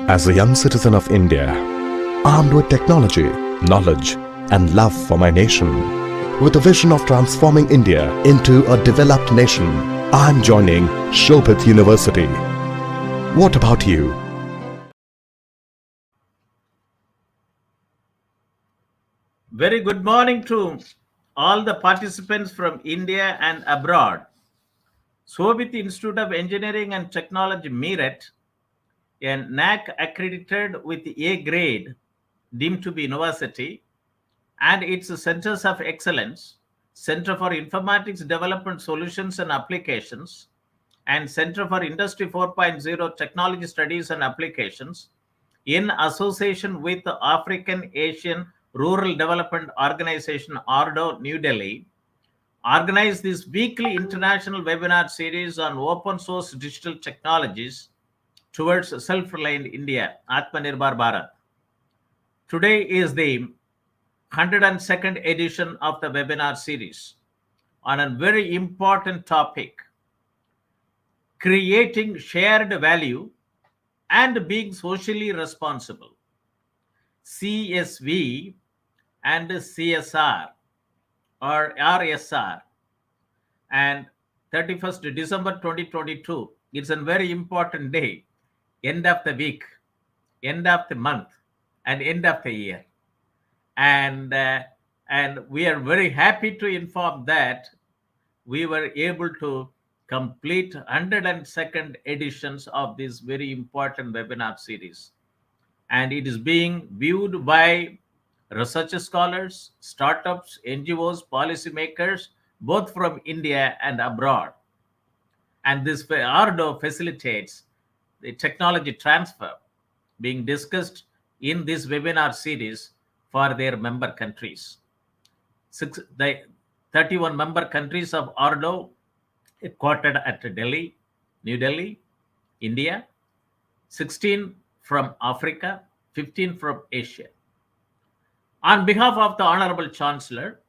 As a young citizen of India, armed with technology, knowledge, and love for my nation, with a vision of transforming India into a developed nation, I am joining Shobhit University. What about you? Very good morning to all the participants from India and abroad. Shobhit Institute of Engineering and Technology, Meerut, a NAC accredited with A grade, deemed to be university, and its centers of excellence, Center for Informatics Development Solutions and Applications, and Center for Industry 4.0 Technology Studies and Applications, in association with the African Asian Rural Development Organization, ARDO, New Delhi, organized this weekly international webinar series on open source digital technologies towards self-reliant India, Atmanirbhar Bharat. Today is the 102nd edition of the webinar series on a very important topic: creating shared value and being socially responsible, CSV and CSR or RSR. And 31st December 2022, it's a very important day, end of the week, end of the month, and end of the year. And we are very happy to inform that we were able to complete 102nd editions of this very important webinar series. And it is being viewed by research scholars, startups, NGOs, policymakers, both from India and abroad. And this ARDO facilitates the technology transfer being discussed in this webinar series for their member countries. The 31 member countries of ARDO, headquartered at Delhi, New Delhi, India, 16 from Africa, 15 from Asia. On behalf of the Honorable Chancellor,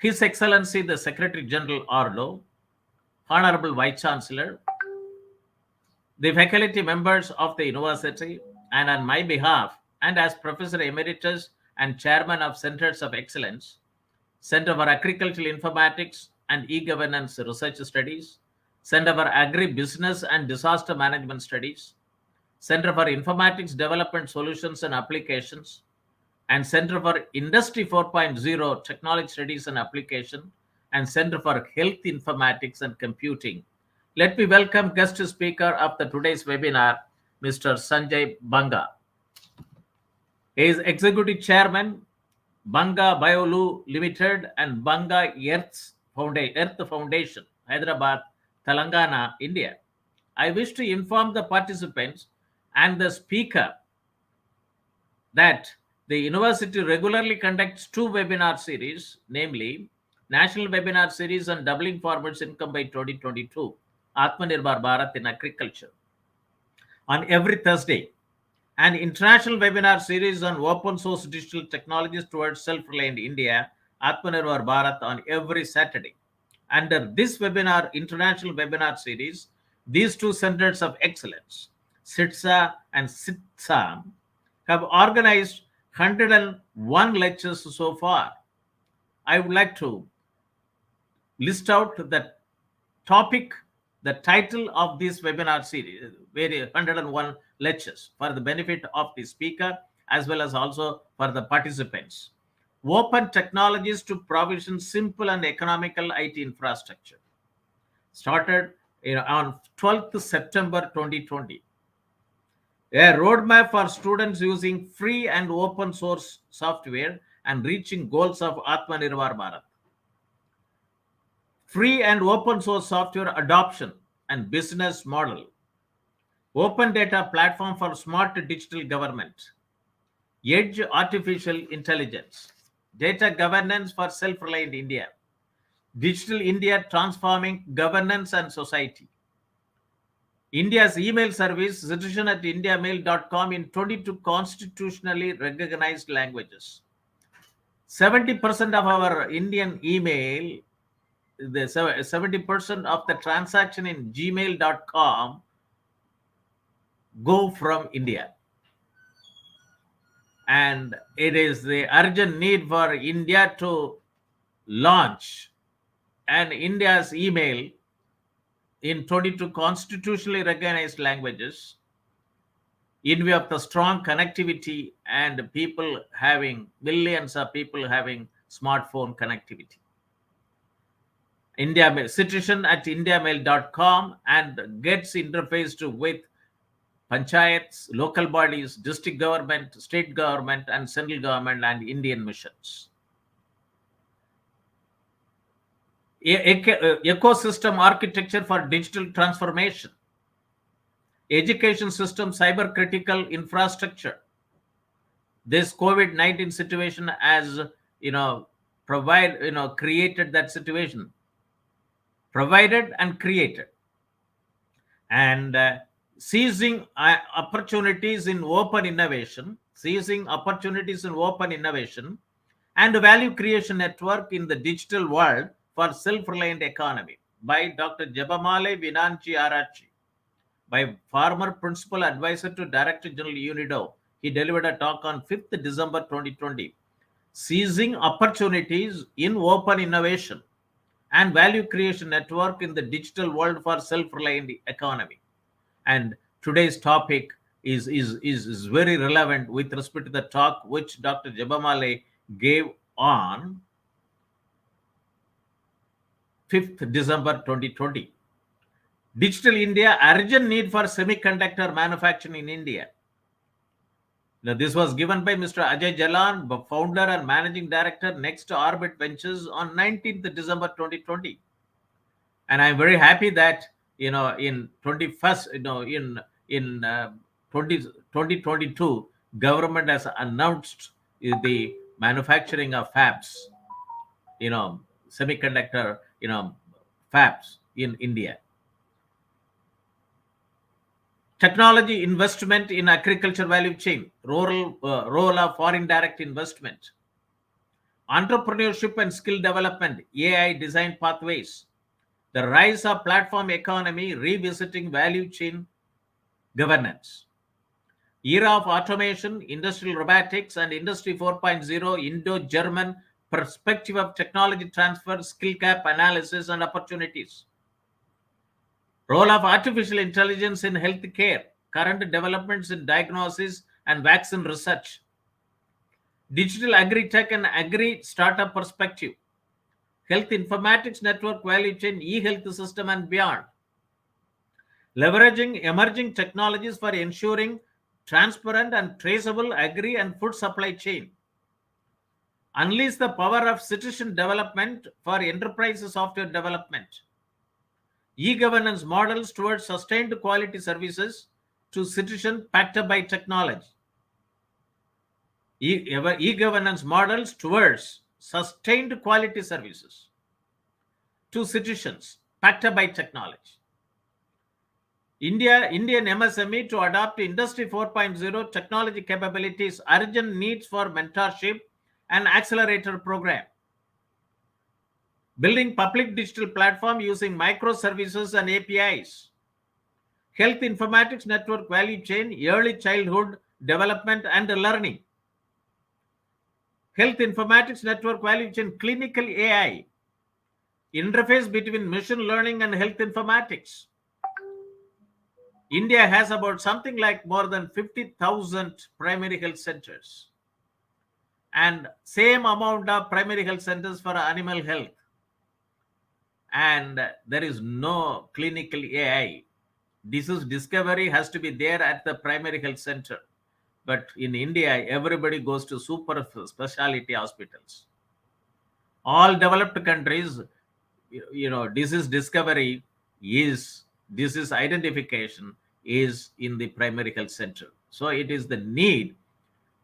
His Excellency the Secretary General ARDO, Honorable Vice Chancellor, the faculty members of the university, and on my behalf, and as Professor Emeritus and Chairman of Centers of Excellence, Center for Agricultural Informatics and E-Governance Research Studies, Center for Agri-Business and Disaster Management Studies, Center for Informatics Development Solutions and Applications, and Center for Industry 4.0 Technology Studies and Application, and Center for Health Informatics and Computing. Let me welcome guest speaker of today's webinar, Mr. Sanjay Banka. He is Executive Chairman, Banka BioLoo Limited and Banka Earth Foundation, Hyderabad, Telangana, India. I wish to inform the participants and the speaker that the university regularly conducts two webinar series, namely National Webinar Series on Doubling Farmers' Income by 2022, Atmanirbhar Bharat in Agriculture, on every Thursday, and International Webinar Series on Open Source Digital Technologies towards Self-Reliant India, Atmanirbhar Bharat, on every Saturday. Under this international webinar series, these two centers of excellence, CIDSA and CITSA, have organized 101 lectures so far. I would like to list out the topic, the title of this webinar series, 101 lectures, for the benefit of the speaker as well as also for the participants. Open technologies to provision simple and economical IT infrastructure. Started on 12th September 2020. A roadmap for students using free and open source software and reaching goals of Atmanirbhar Bharat. Free and open source software adoption and business model. Open data platform for smart digital government. Edge artificial intelligence. Data governance for self-reliant India. Digital India transforming governance and society. India's email service, citizen@indiamail.com, in 22 constitutionally recognized languages. 70% of our Indian email, 70% of the transaction in gmail.com go from India. And it is the urgent need for India to launch an India's email in 22 constitutionally recognized languages in view of the strong connectivity and people having millions of people having smartphone connectivity. India citizen at indiamail.com and gets interfaced with panchayats, local bodies, district government, state government, and central government and Indian missions. Ecosystem architecture for digital transformation, education system cyber critical infrastructure. This COVID-19 situation has, created that situation, provided and created. And seizing opportunities in open innovation, and value creation network in the digital world for self-reliant economy by Dr. Jabamale Vinanchi Arachi, by former principal advisor to Director General UNIDO. He delivered a talk on 5th December 2020, seizing opportunities in open innovation and value creation network in the digital world for self-reliant economy. And today's topic is very relevant with respect to the talk which Dr. Jabamale gave on 5th December 2020. Digital India, urgent need for semiconductor manufacturing in India. Now, this was given by Mr. Ajay Jalan, founder and managing director, Next Orbit Ventures, on 19th December 2020. And I'm very happy that, in 2022, government has announced the manufacturing of fabs, semiconductor, fabs in India. Technology investment in agriculture value chain, role of foreign direct investment, entrepreneurship and skill development, AI design pathways, the rise of platform economy, revisiting value chain governance, era of automation, industrial robotics, and Industry 4.0, Indo-German perspective of technology transfer, skill gap analysis, and opportunities. Role of artificial intelligence in healthcare, current developments in diagnosis and vaccine research, digital agri-tech and agri-startup perspective, health informatics network value chain, e-health system and beyond, leveraging emerging technologies for ensuring transparent and traceable agri and food supply chain, unleash the power of citizen development for enterprise software development, e-governance models towards sustained quality services to citizen backed by technology. E-governance models towards sustained quality services to citizens backed by technology. Indian MSME to adopt Industry 4.0 technology capabilities, urgent needs for mentorship and accelerator program. Building public digital platform using microservices and APIs. Health informatics network value chain, early childhood development and learning. Health informatics network value chain, clinical AI. Interface between machine learning and health informatics. India has about something like more than 50,000 primary health centers and same amount of primary health centers for animal health. And there is no clinical AI. Disease discovery has to be there at the primary health center. But in India, everybody goes to super specialty hospitals. All developed countries, disease discovery disease identification is in the primary health center. So it is the need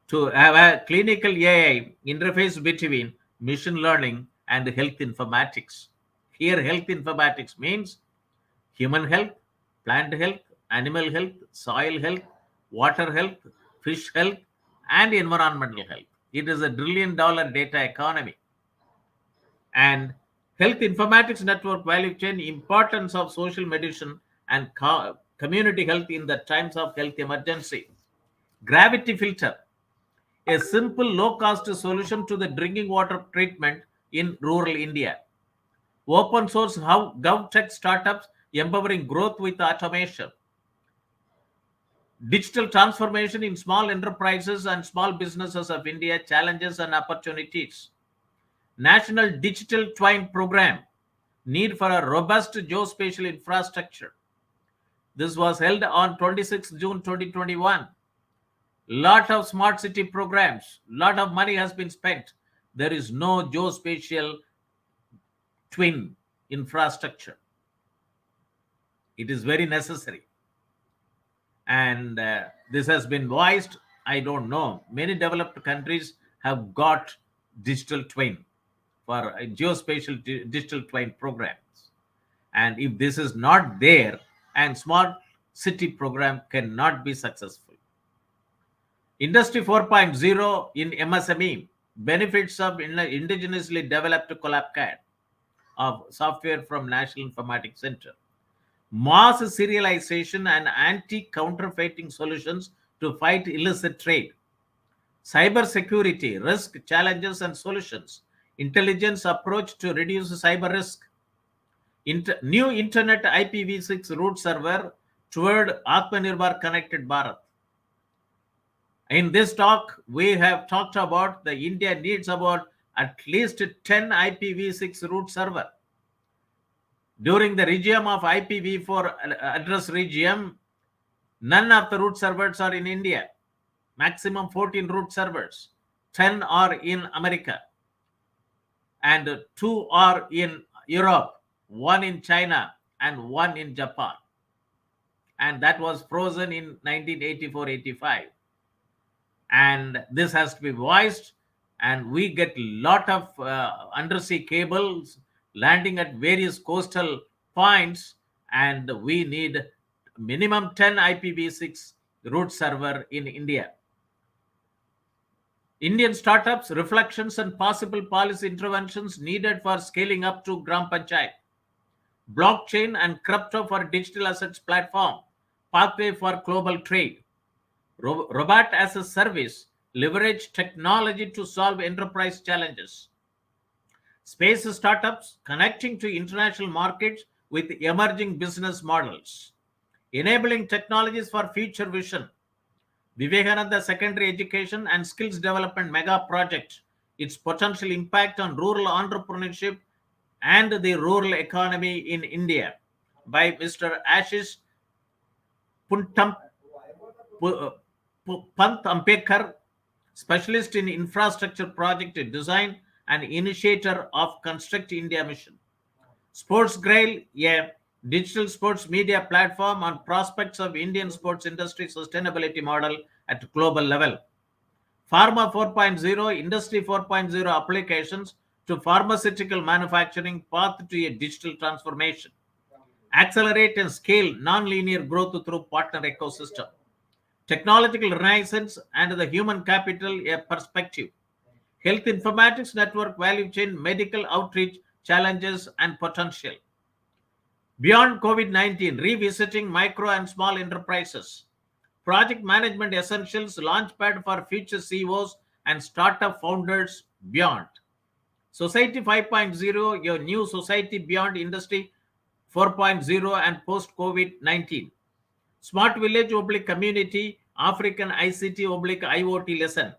to have a clinical AI interface between machine learning and health informatics. Here, health informatics means human health, plant health, animal health, soil health, water health, fish health, and environmental health. It is a $1 trillion data economy. And health informatics network value chain, importance of social medicine and community health in the times of health emergency. Gravity filter, a simple low-cost solution to the drinking water treatment in rural India. Open source GovTech startups empowering growth with automation. Digital transformation in small enterprises and small businesses of India, challenges and opportunities. National Digital Twine Program, need for a robust geospatial infrastructure. This was held on 26 June 2021. Lot of smart city programs, lot of money has been spent. There is no geospatial twin infrastructure. It is very necessary. And this has been voiced. I don't know. Many developed countries have got digital twin for geospatial digital twin programs. And if this is not there, and smart city program cannot be successful. Industry 4.0 in MSME, benefits of indigenously developed collab of software from National Informatics Center. Mass serialization and anti-counterfeiting solutions to fight illicit trade. Cyber security, risk, challenges and solutions. Intelligence approach to reduce cyber risk. New Internet IPv6 root server toward Atmanirbhar Connected Bharat. In this talk, we have talked about the India needs about at least 10 IPv6 root server. During the regime of IPv4 address regime, none of the root servers are in India. Maximum 14 root servers. 10 are in America. And 2 are in Europe. 1 in China and 1 in Japan. And that was frozen in 1984-85. And this has to be voiced. And we get a lot of undersea cables landing at various coastal points, and we need minimum 10 IPv6 root server in India. Indian startups, reflections and possible policy interventions needed for scaling up to Gram Panchayat. Blockchain and crypto for digital assets platform, pathway for global trade. Robot as a service, leverage technology to solve enterprise challenges. Space startups connecting to international markets with emerging business models. Enabling technologies for future vision. Vivekananda Secondary Education and Skills Development Mega Project. Its potential impact on rural entrepreneurship and the rural economy in India, by Mr. Ashish Pant Ampekar, specialist in infrastructure project design and initiator of Construct India mission. Sports Grail, a digital sports media platform on prospects of Indian sports industry sustainability model at global level. Pharma 4.0, Industry 4.0 applications to pharmaceutical manufacturing, path to a digital transformation. Accelerate and scale non-linear growth through partner ecosystem. Technological renaissance and the human capital, a perspective. Health informatics network value chain, medical outreach, challenges and potential. Beyond COVID-19, revisiting micro and small enterprises. Project management essentials, launchpad for future CEOs and startup founders beyond. Society 5.0, your new society beyond industry 4.0 and post-COVID-19. Smart village oblique community, African ICT oblique IoT lesson.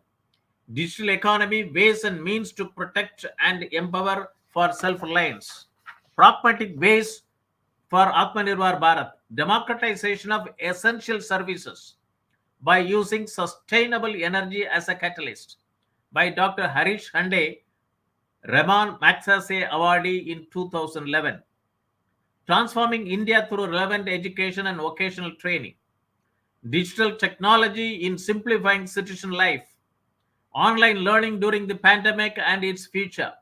Digital economy, ways and means to protect and empower for self-reliance. Pragmatic ways for Atmanirbhar Bharat. Democratization of essential services by using sustainable energy as a catalyst, by Dr. Harish Hande, Raman Magsaysay awardee in 2011. Transforming India through relevant education and vocational training. Digital technology in simplifying citizen life. Online learning during the pandemic and its future.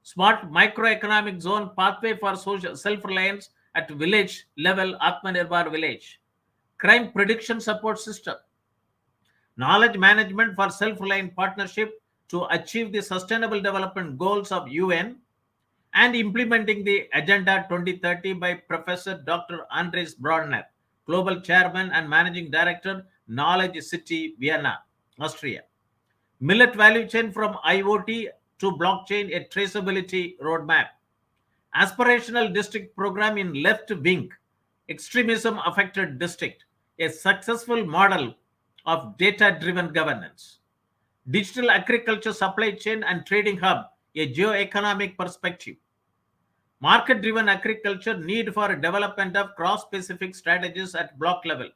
Smart microeconomic zone, pathway for social self-reliance at village level, Atmanirbhar village. Crime prediction support system. Knowledge management for self-reliant partnership to achieve the sustainable development goals of UN, and implementing the Agenda 2030 by Professor Dr. Andres Brodner, Global Chairman and Managing Director, Knowledge City, Vienna, Austria. Millet Value Chain from IoT to Blockchain, a Traceability Roadmap. Aspirational District Program in Left Wing, Extremism Affected District, a successful model of data-driven governance. Digital Agriculture Supply Chain and Trading Hub, a geo-economic perspective. Market-driven agriculture, need for development of cross-specific strategies at block level.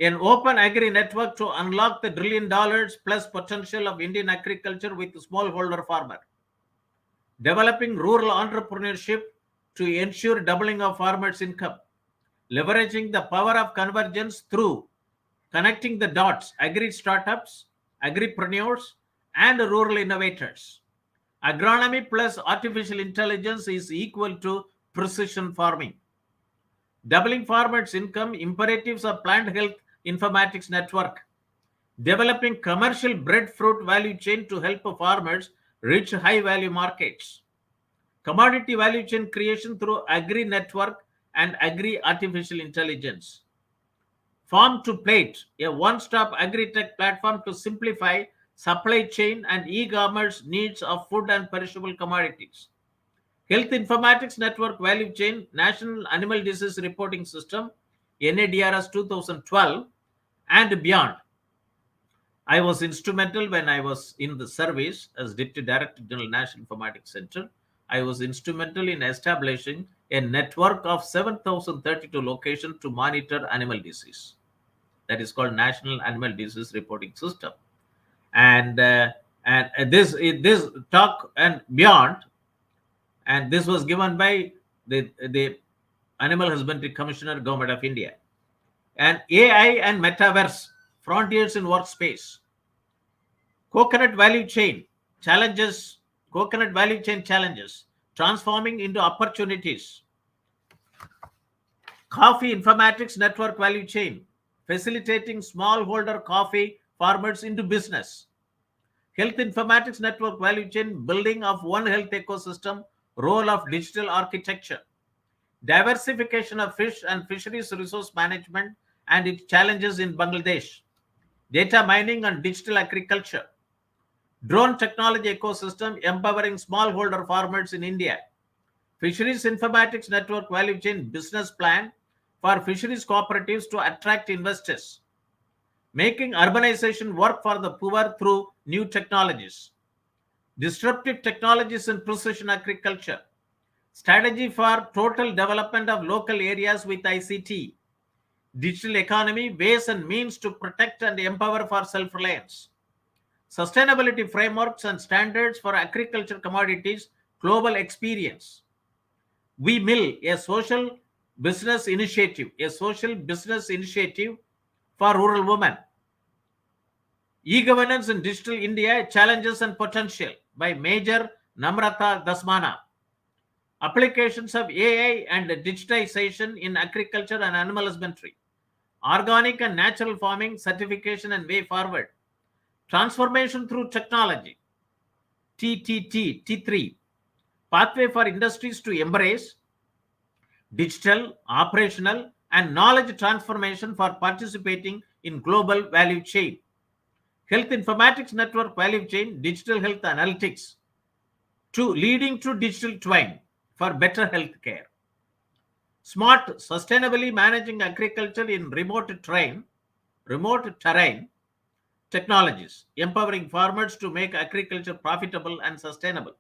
An open agri network to unlock the $1 trillion plus potential of Indian agriculture with smallholder farmer. Developing rural entrepreneurship to ensure doubling of farmers' income. Leveraging the power of convergence through connecting the dots, agri startups, agripreneurs, and rural innovators. Agronomy plus artificial intelligence is equal to precision farming. Doubling farmers' income, imperatives of plant health informatics network. Developing commercial breadfruit value chain to help farmers reach high value markets. Commodity value chain creation through agri network and agri artificial intelligence. Farm to Plate, a one-stop agri-tech platform to simplify supply chain and e-commerce needs of food and perishable commodities. Health Informatics Network Value Chain, National Animal Disease Reporting System, NADRS 2012 and beyond. I was instrumental when I was in the service as Deputy Director General National Informatics Center. I was instrumental in establishing a network of 7,032 locations to monitor animal disease. That is called National Animal Disease Reporting System. And this talk and beyond, and this was given by the Animal Husbandry Commissioner, Government of India. And AI and Metaverse, Frontiers in Workspace. Coconut value chain challenges, transforming into opportunities. Coffee Informatics Network Value Chain, facilitating smallholder coffee farmers into business. Health Informatics Network Value Chain, building of One Health ecosystem, role of digital architecture. Diversification of fish and fisheries resource management and its challenges in Bangladesh. Data mining and digital agriculture. Drone technology ecosystem, empowering smallholder farmers in India. Fisheries Informatics Network Value Chain business plan for fisheries cooperatives to attract investors. Making urbanization work for the poor through new technologies. Disruptive technologies in precision agriculture. Strategy for total development of local areas with ICT. Digital economy, ways and means to protect and empower for self-reliance. Sustainability frameworks and standards for agriculture commodities, global experience. We Mill, a social business initiative for rural women. E-governance in digital India, challenges and potential by Major Namrata Dasmana. Applications of AI and digitization in agriculture and animal husbandry. Organic and natural farming certification and way forward. Transformation through technology. T3. Pathway for industries to embrace digital, operational, and knowledge transformation for participating in global value chain. Health Informatics Network Value Chain, digital health analytics, to leading to digital twin for better health care. Smart, sustainably managing agriculture in remote terrain technologies, empowering farmers to make agriculture profitable and sustainable.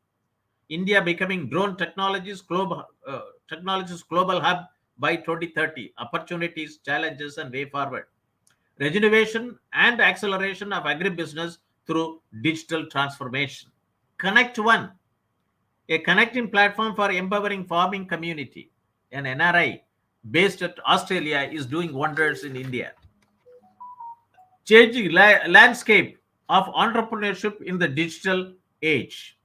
India becoming drone technologies global hub by 2030. Opportunities, challenges, and way forward. Regeneration and acceleration of agribusiness through digital transformation. Connect One, a connecting platform for empowering farming community. An NRI based at Australia is doing wonders in India. Changing landscape of entrepreneurship in the digital age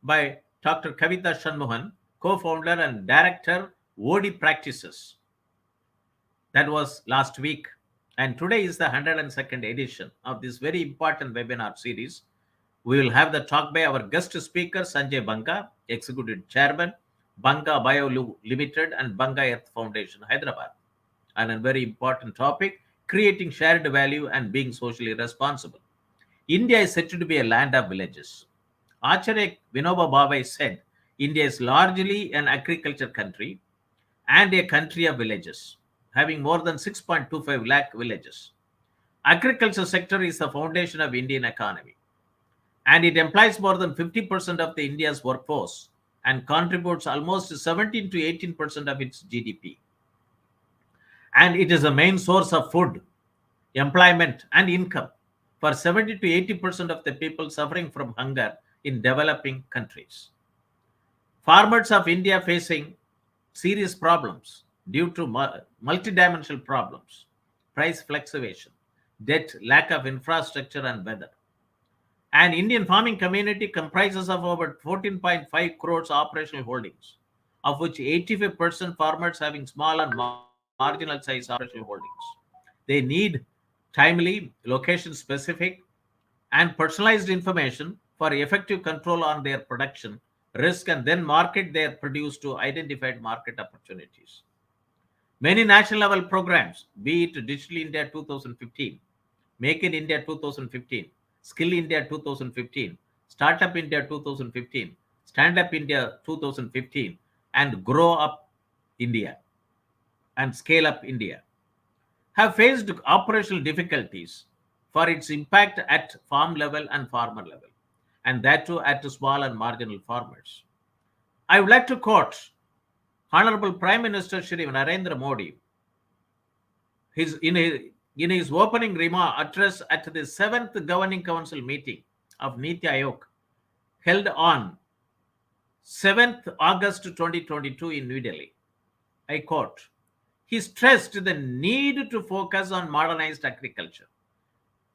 by Dr. Kavita Shanmuhan, co-founder and director, OD Practices. That was last week. And today is the 102nd edition of this very important webinar series. We will have the talk by our guest speaker, Sanjay Banka, Executive Chairman, Banka BioLoo Limited and Banka Earth Foundation, Hyderabad. and a very important topic, creating shared value and being socially responsible. India is said to be a land of villages. Acharya Vinoba Bhave said, India is largely an agriculture country and a country of villages, having more than 6.25 lakh villages. Agriculture sector is the foundation of Indian economy, and it employs more than 50% of the India's workforce and contributes almost 17 to 18% of its GDP. And it is a main source of food, employment, and income for 70 to 80% of the people suffering from hunger in developing countries. Farmers of India facing serious problems due to multidimensional problems, price fluctuation, debt, lack of infrastructure, and weather. An Indian farming community comprises of over 14.5 crores operational holdings, of which 85% farmers having small and marginal size operational holdings. They need timely, location specific, and personalized information for effective control on their production risk and then market their produce to identified market opportunities. Many national level programs, be it Digital India 2015, Make in India 2015, Skill India 2015, Startup India 2015, Stand Up India 2015, and Grow Up India and Scale Up India, have faced operational difficulties for its impact at farm level and farmer level, and that too at small and marginal farmers. I would like to quote Honorable Prime Minister Shri Narendra Modi in his opening remark address at the 7th Governing Council meeting of Niti Aayog held on 7th August 2022 in New Delhi. I quote, he stressed the need to focus on modernized agriculture,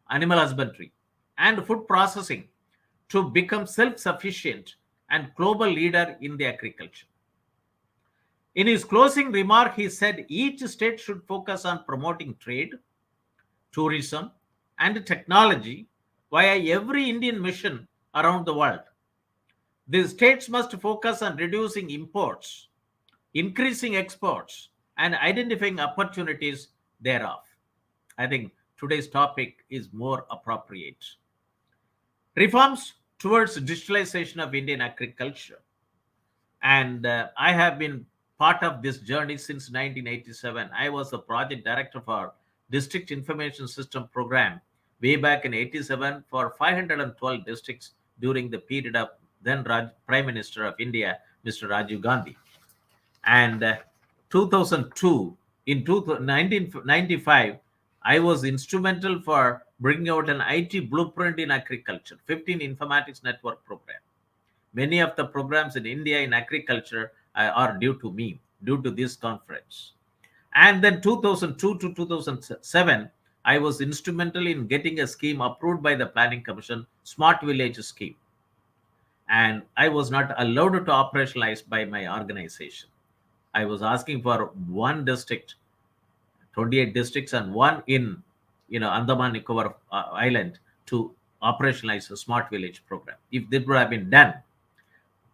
animal husbandry, and food processing to become self-sufficient and global leader in the agriculture. In his closing remark, he said each state should focus on promoting trade, tourism, and technology via every Indian mission around the world. The states must focus on reducing imports, increasing exports, and identifying opportunities thereof. I think today's topic is more appropriate. Reforms towards digitalization of Indian agriculture. And I have been part of this journey since 1987. I was the project director for District Information System Program way back in 87 for 512 districts during the period of then Prime Minister of India, Mr. Rajiv Gandhi. And 2002, in 1995, I was instrumental for bringing out an IT blueprint in agriculture, 15 informatics network program. Many of the programs in India in agriculture are due to me, due to this conference. And then 2002 to 2007, I was instrumental in getting a scheme approved by the Planning Commission, Smart Village Scheme. And I was not allowed to operationalize by my organization. I was asking for one district, 28 districts, and one in Andaman Nicobar Island to operationalize a smart village program. If this would have been done,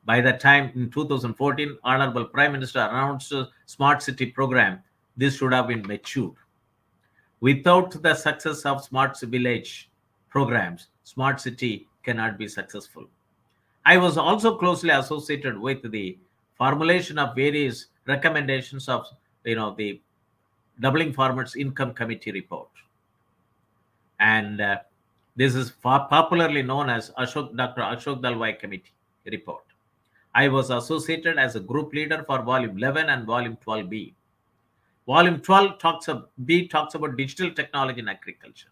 by that time in 2014, Honorable Prime Minister announced a smart city program. This should have been matured. Without the success of smart village programs, smart city cannot be successful. I was also closely associated with the formulation of various recommendations of the Doubling Farmers Income Committee report. And this is popularly known as Dr. Ashok Dalwai Committee report. I was associated as a group leader for Volume 11 and Volume 12B. Volume 12 talks about digital technology in agriculture.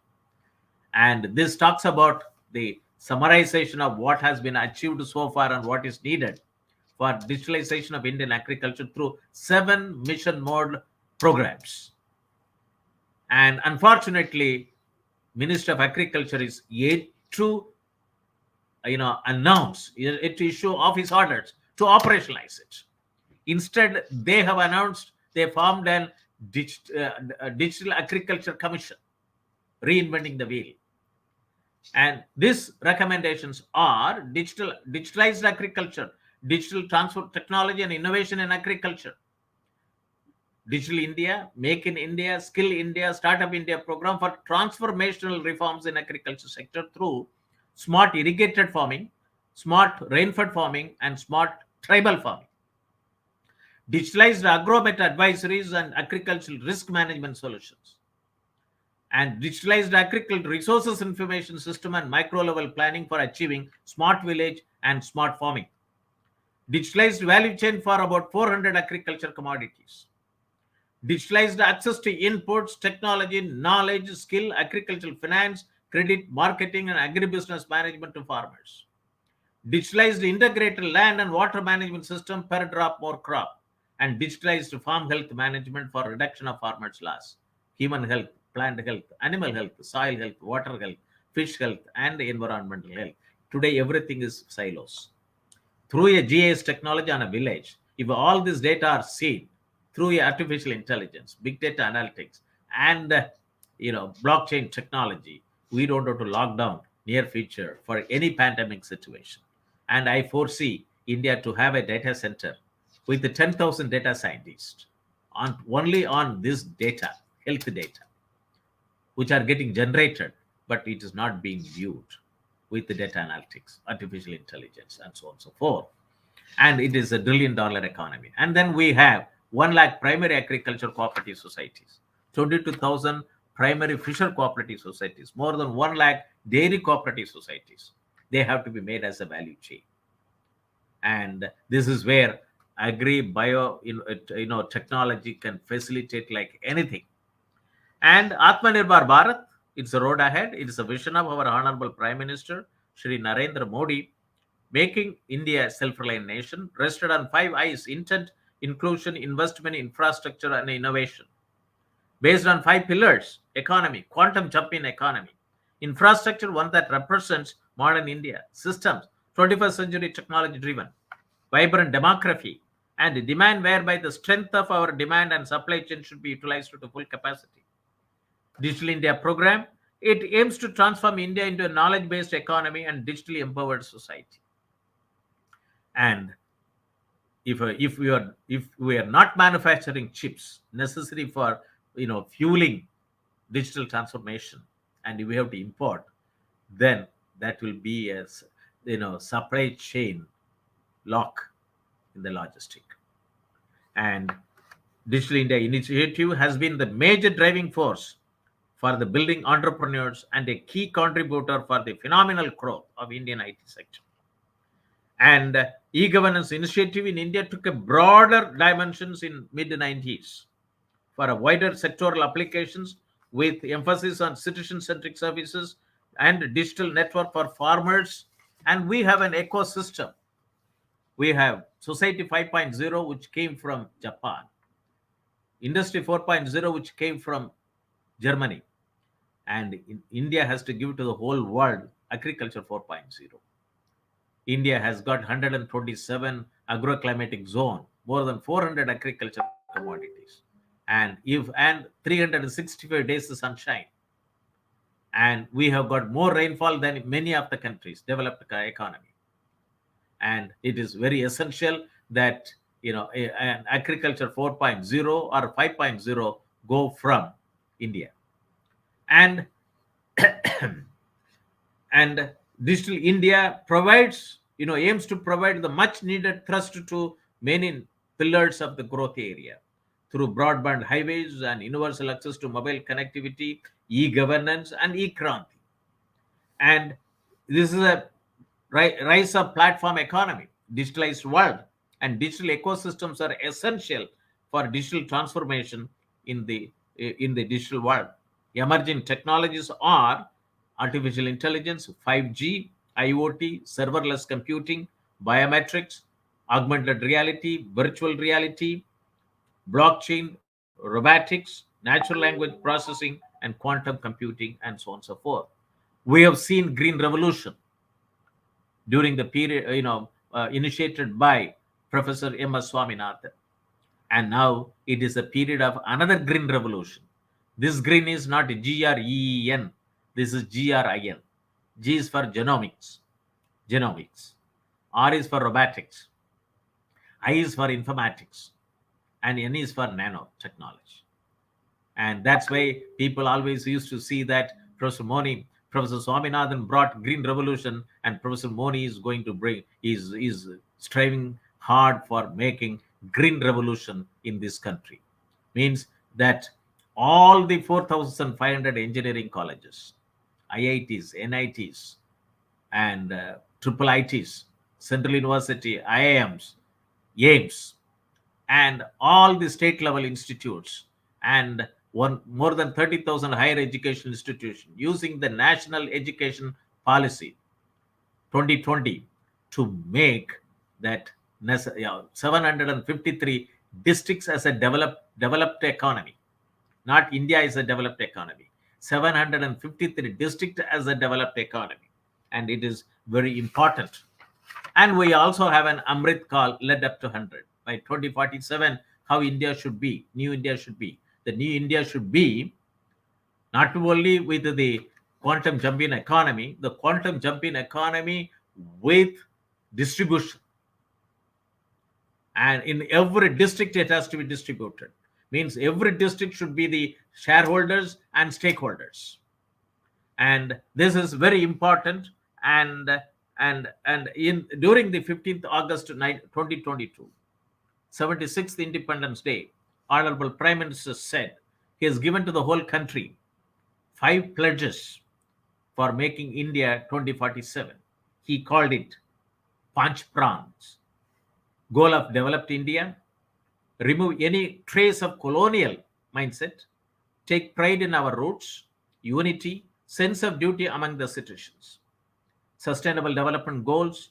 And this talks about the summarization of what has been achieved so far and what is needed for digitalization of Indian agriculture through 7 mission mode programs. And unfortunately, Minister of Agriculture is yet to announce, yet to issue office orders to operationalize it. Instead, they have announced they formed a Digital Agriculture Commission, reinventing the wheel. And these recommendations are digitalized agriculture, digital transfer technology and innovation in agriculture, Digital India, Make in India, Skill India, Startup India program for transformational reforms in agriculture sector through smart irrigated farming, smart rainfed farming, and smart tribal farming. Digitalized agromet advisories and agricultural risk management solutions, and digitalized agricultural resources information system and micro level planning for achieving smart village and smart farming. Digitalized value chain for about 400 agriculture commodities. Digitalized access to inputs, technology, knowledge, skill, agricultural finance, credit, marketing, and agribusiness management to farmers. Digitalized integrated land and water management system per drop more crop, and digitalized farm health management for reduction of farmers' loss, human health, plant health, animal health, soil health, water health, fish health, and environmental health. Today, everything is silos. Through a GIS technology on a village, if all this data are seen through a artificial intelligence, big data analytics, and blockchain technology, we don't have to lock down near future for any pandemic situation. And I foresee India to have a data center with the 10,000 data scientists on only on this data, health data, which are getting generated, but it is not being viewed with the data analytics, artificial intelligence, and so on and so forth. And it is $1 trillion economy. And then we have 1 lakh primary agriculture cooperative societies, 22,000 primary fisher cooperative societies, more than 1 lakh dairy cooperative societies. They have to be made as a value chain. And this is where agri bio technology can facilitate like anything. And Atmanirbhar Bharat, it's a road ahead. It is a vision of our Honorable Prime Minister, Shri Narendra Modi, making India a self-reliant nation, rested on 5 I's: intent, inclusion, investment, infrastructure, and innovation. Based on 5 pillars: economy, quantum jump in economy; infrastructure, one that represents modern India; systems, 21st century technology driven; vibrant demography; and demand, whereby the strength of our demand and supply chain should be utilized to full capacity. Digital India program, it aims to transform India into a knowledge-based economy and digitally empowered society. And if we are not manufacturing chips necessary for fueling digital transformation, and if we have to import, then that will be a supply chain lock in the logistic. And Digital India initiative has been the major driving force for the building entrepreneurs and a key contributor for the phenomenal growth of Indian IT sector. And e-governance initiative in India took a broader dimensions in mid-90s for a wider sectoral applications with emphasis on citizen-centric services and digital network for farmers. And we have an ecosystem. We have Society 5.0, which came from Japan, Industry 4.0, which came from Germany, and India has to give to the whole world Agriculture 4.0. India has got 127 agroclimatic zone, more than 400 agriculture commodities, and 365 days of sunshine. And we have got more rainfall than many of the countries, developed economy. And it is very essential that an agriculture 4.0 or 5.0 go from India. And and Digital India provides, aims to provide the much needed thrust to many pillars of the growth area through broadband highways and universal access to mobile connectivity, e-governance, and e-kranti. And this is a rise of platform economy, digitalized world, and digital ecosystems are essential for digital transformation in the digital world. Emerging technologies are artificial intelligence, 5G, IoT, serverless computing, biometrics, augmented reality, virtual reality, blockchain, robotics, natural language processing, and quantum computing, and so on and so forth. We have seen green revolution during the period, initiated by Professor M.S. Swaminathan. And now it is a period of another green revolution. This green is not GREEN, this is GRIN. G is for genomics. R is for robotics. I is for informatics. and N is for nanotechnology. And that's why people always used to see that Professor Swaminathan brought green revolution, and Professor Moni is going to bring is striving hard for making green revolution in this country. Means that all the 4,500 engineering colleges, IITs, NITs, and triple ITs, Central University, IIMs, AIMS, and all the state level institutes, and more than 30,000 higher education institutions using the National Education Policy 2020 to make that 753 districts as a developed economy. Not India is a developed economy. 753 districts as a developed economy. And it is very important. And we also have an Amrit call led up to 100. By 2047, how India should be, new India should be. The new India should be not only with the quantum jump in economy, the quantum jump in economy with distribution. And in every district, it has to be distributed. Means every district should be the shareholders and stakeholders. And this is very important. And during the 15th August 2022, 76th Independence Day, Honorable Prime Minister said he has given to the whole country 5 pledges for making India 2047. He called it Panch Prans. Goal of developed India: remove any trace of colonial mindset, take pride in our roots, unity, sense of duty among the citizens. Sustainable Development Goals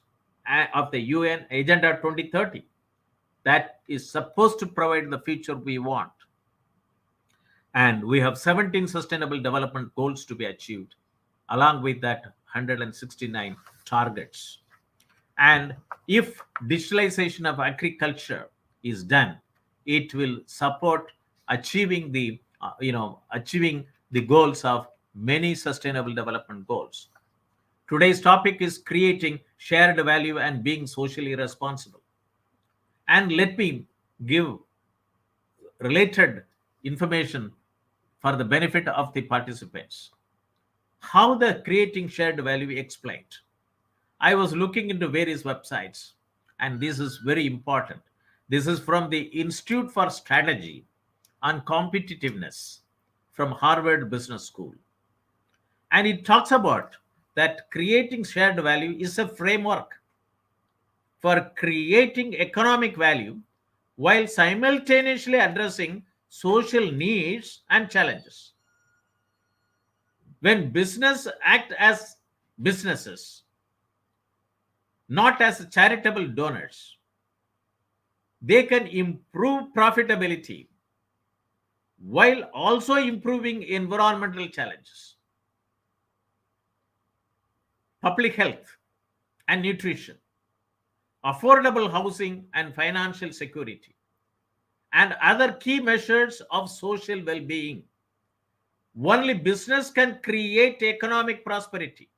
of the UN Agenda 2030, that is supposed to provide the future we want. And we have 17 Sustainable Development Goals to be achieved, along with that 169 targets. And if digitalization of agriculture is done, it will support achieving the goals of many Sustainable Development Goals. Today's topic is creating shared value and being socially responsible. And let me give related information for the benefit of the participants. How the creating shared value explained. I was looking into various websites, and this is very important. This is from the Institute for Strategy and Competitiveness from Harvard Business School. And it talks about that creating shared value is a framework for creating economic value while simultaneously addressing social needs and challenges. When business act as businesses, not as charitable donors, they can improve profitability while also improving environmental challenges, public health and nutrition, affordable housing and financial security, and other key measures of social well-being. Only business can create economic prosperity.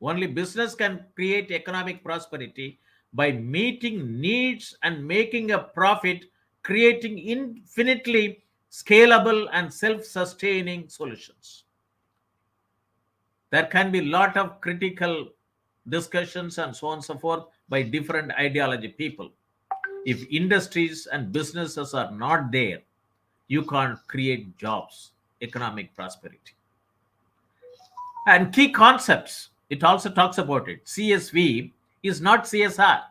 Only business can create economic prosperity by meeting needs and making a profit, creating infinitely scalable and self-sustaining solutions. There can be a lot of critical discussions and so on and so forth by different ideology people. If industries and businesses are not there, you can't create jobs, economic prosperity. And key concepts, it also talks about it. CSV is not CSR,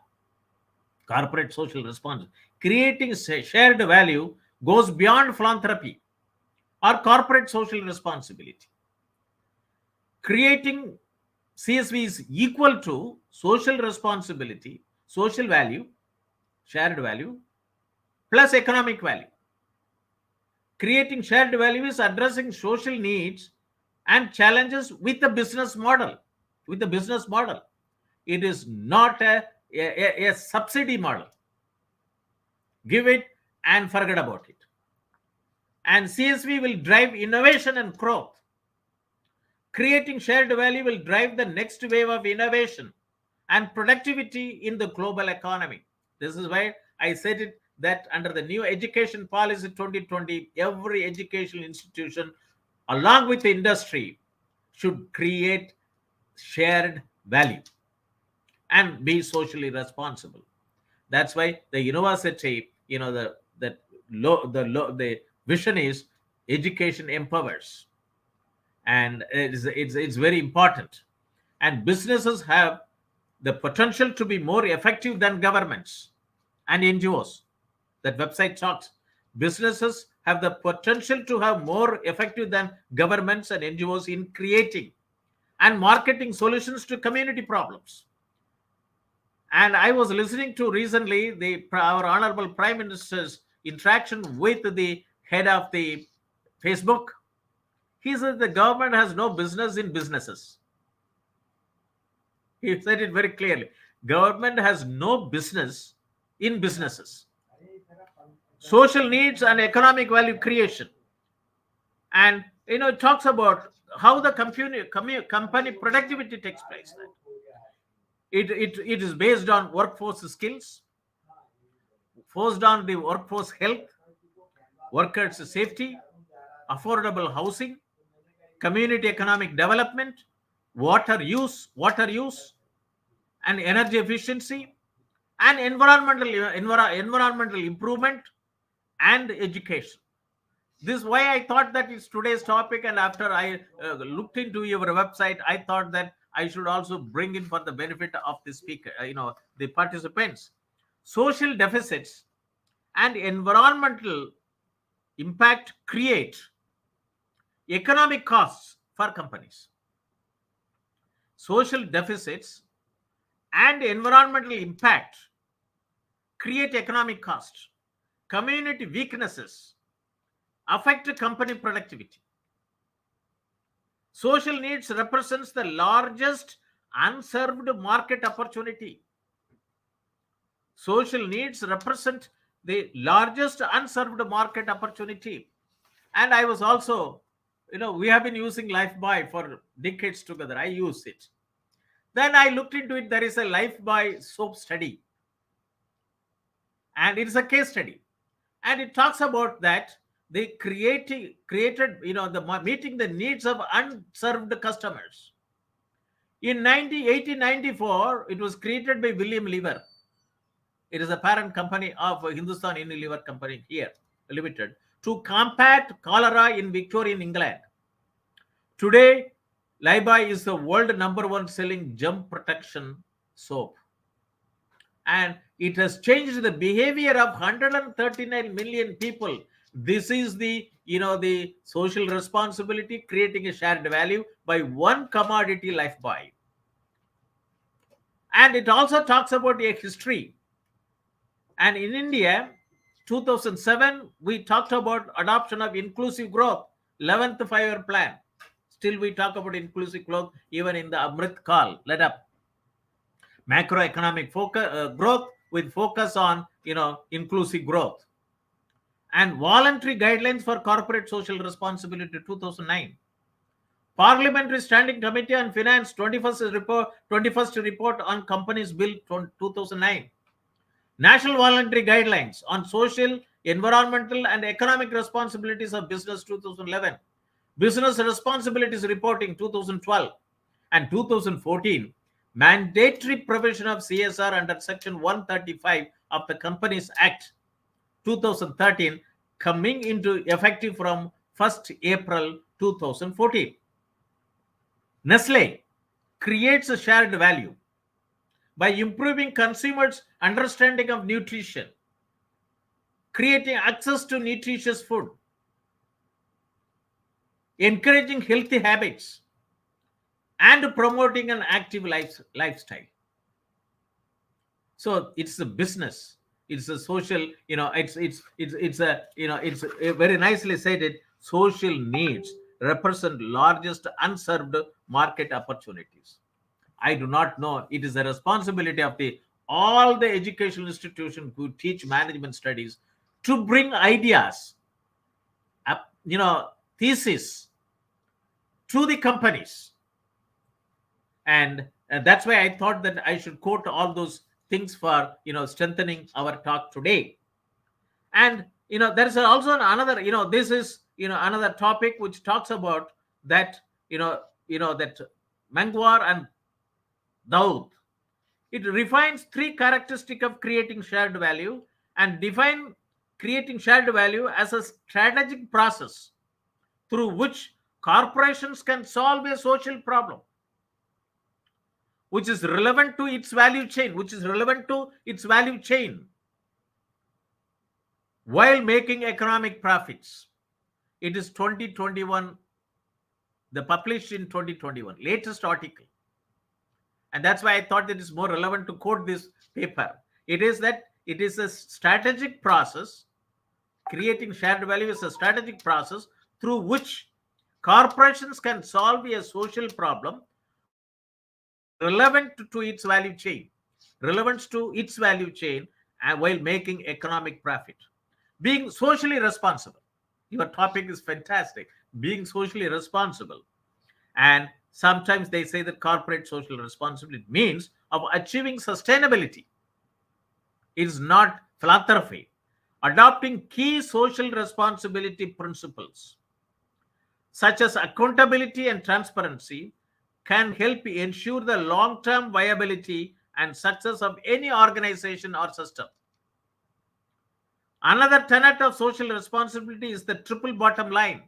corporate social responsibility. Creating shared value goes beyond philanthropy or corporate social responsibility. Creating CSV is equal to social responsibility, social value, shared value, plus economic value. Creating shared value is addressing social needs and challenges with the business model. It is not a subsidy model. Give it and forget about it. And CSV will drive innovation and growth. Creating shared value will drive the next wave of innovation and productivity in the global economy. This is why I said it, that under the new education policy 2020, every educational institution, along with the industry, should create shared value and be socially responsible. That's why the university, the vision is education empowers, and it's very important. And businesses have the potential to be more effective than governments and NGOs. That website talks. Businesses have the potential to have more effective than governments and NGOs in creating and marketing solutions to community problems. And I was listening to recently our honorable Prime Minister's interaction with the head of the Facebook. He said the government has no business in businesses. He said it very clearly. Government has no business in businesses. Social needs and economic value creation. And it talks about how the company productivity takes place. It is based on workforce skills, focused on the workforce health, workers' safety, affordable housing, community economic development, water use, and energy efficiency, and environmental improvement and education. This is why I thought that it's today's topic, and after I looked into your website, I thought that I should also bring in for the benefit of the speaker, the participants. Social deficits and environmental impact create economic costs for companies. Social deficits and environmental impact create economic costs. Community weaknesses affect company productivity. Social needs represents the largest unserved market opportunity. Social needs represent the largest unserved market opportunity. And I was also, we have been using Lifebuoy for decades together. I use it. Then I looked into it. There is a Lifebuoy soap study, and it's a case study, and it talks about that they created the meeting the needs of unserved customers. In 1894, it was created by William Lever. It is a parent company of Hindustan Unilever Company here Limited, to combat cholera in Victorian England. Today, Lifebuoy is the world #1 selling germ protection soap, and it has changed the behavior of 139 million people. This is the social responsibility, creating a shared value by one commodity, Lifebuoy. And it also talks about a history. And in India, 2007, we talked about adoption of inclusive growth, 11th five-year plan. Still, we talk about inclusive growth even in the Amrit Kal, let up. Macroeconomic growth with focus on, inclusive growth. And voluntary guidelines for corporate social responsibility, 2009. Parliamentary Standing Committee on Finance, 21st report on Companies Bill, 2009. National Voluntary Guidelines on Social, Environmental and Economic Responsibilities of Business, 2011. Business Responsibilities Reporting, 2012. And 2014, mandatory provision of CSR under Section 135 of the Companies Act, 2013, coming into effective from 1st April 2014. Nestle creates a shared value by improving consumers' understanding of nutrition, creating access to nutritious food, encouraging healthy habits, and promoting an active lifestyle. So it's a business. It's a social, it's very nicely said it. Social needs represent largest unserved market opportunities. I do not know. It is the responsibility of all the educational institutions who teach management studies to bring ideas, thesis to the companies. And that's why I thought that I should quote all those things for strengthening our talk today. And there is also another, this is another topic which talks about that, that Mangwar and Daud. It refines three characteristics of creating shared value and define creating shared value as a strategic process through which corporations can solve a social problem which is relevant to its value chain, while making economic profits. It is 2021, the published in 2021, latest article. And that's why I thought it is more relevant to quote this paper. It is that it is a strategic process. Creating shared value is a strategic process through which corporations can solve a social problem relevant to its value chain, and while making economic profit. Being socially responsible. Your topic is fantastic. Being socially responsible. And sometimes they say that corporate social responsibility means of achieving sustainability. It is not philanthropy. Adopting key social responsibility principles such as accountability and transparency can help ensure the long-term viability and success of any organization or system. Another tenet of social responsibility is the triple bottom line,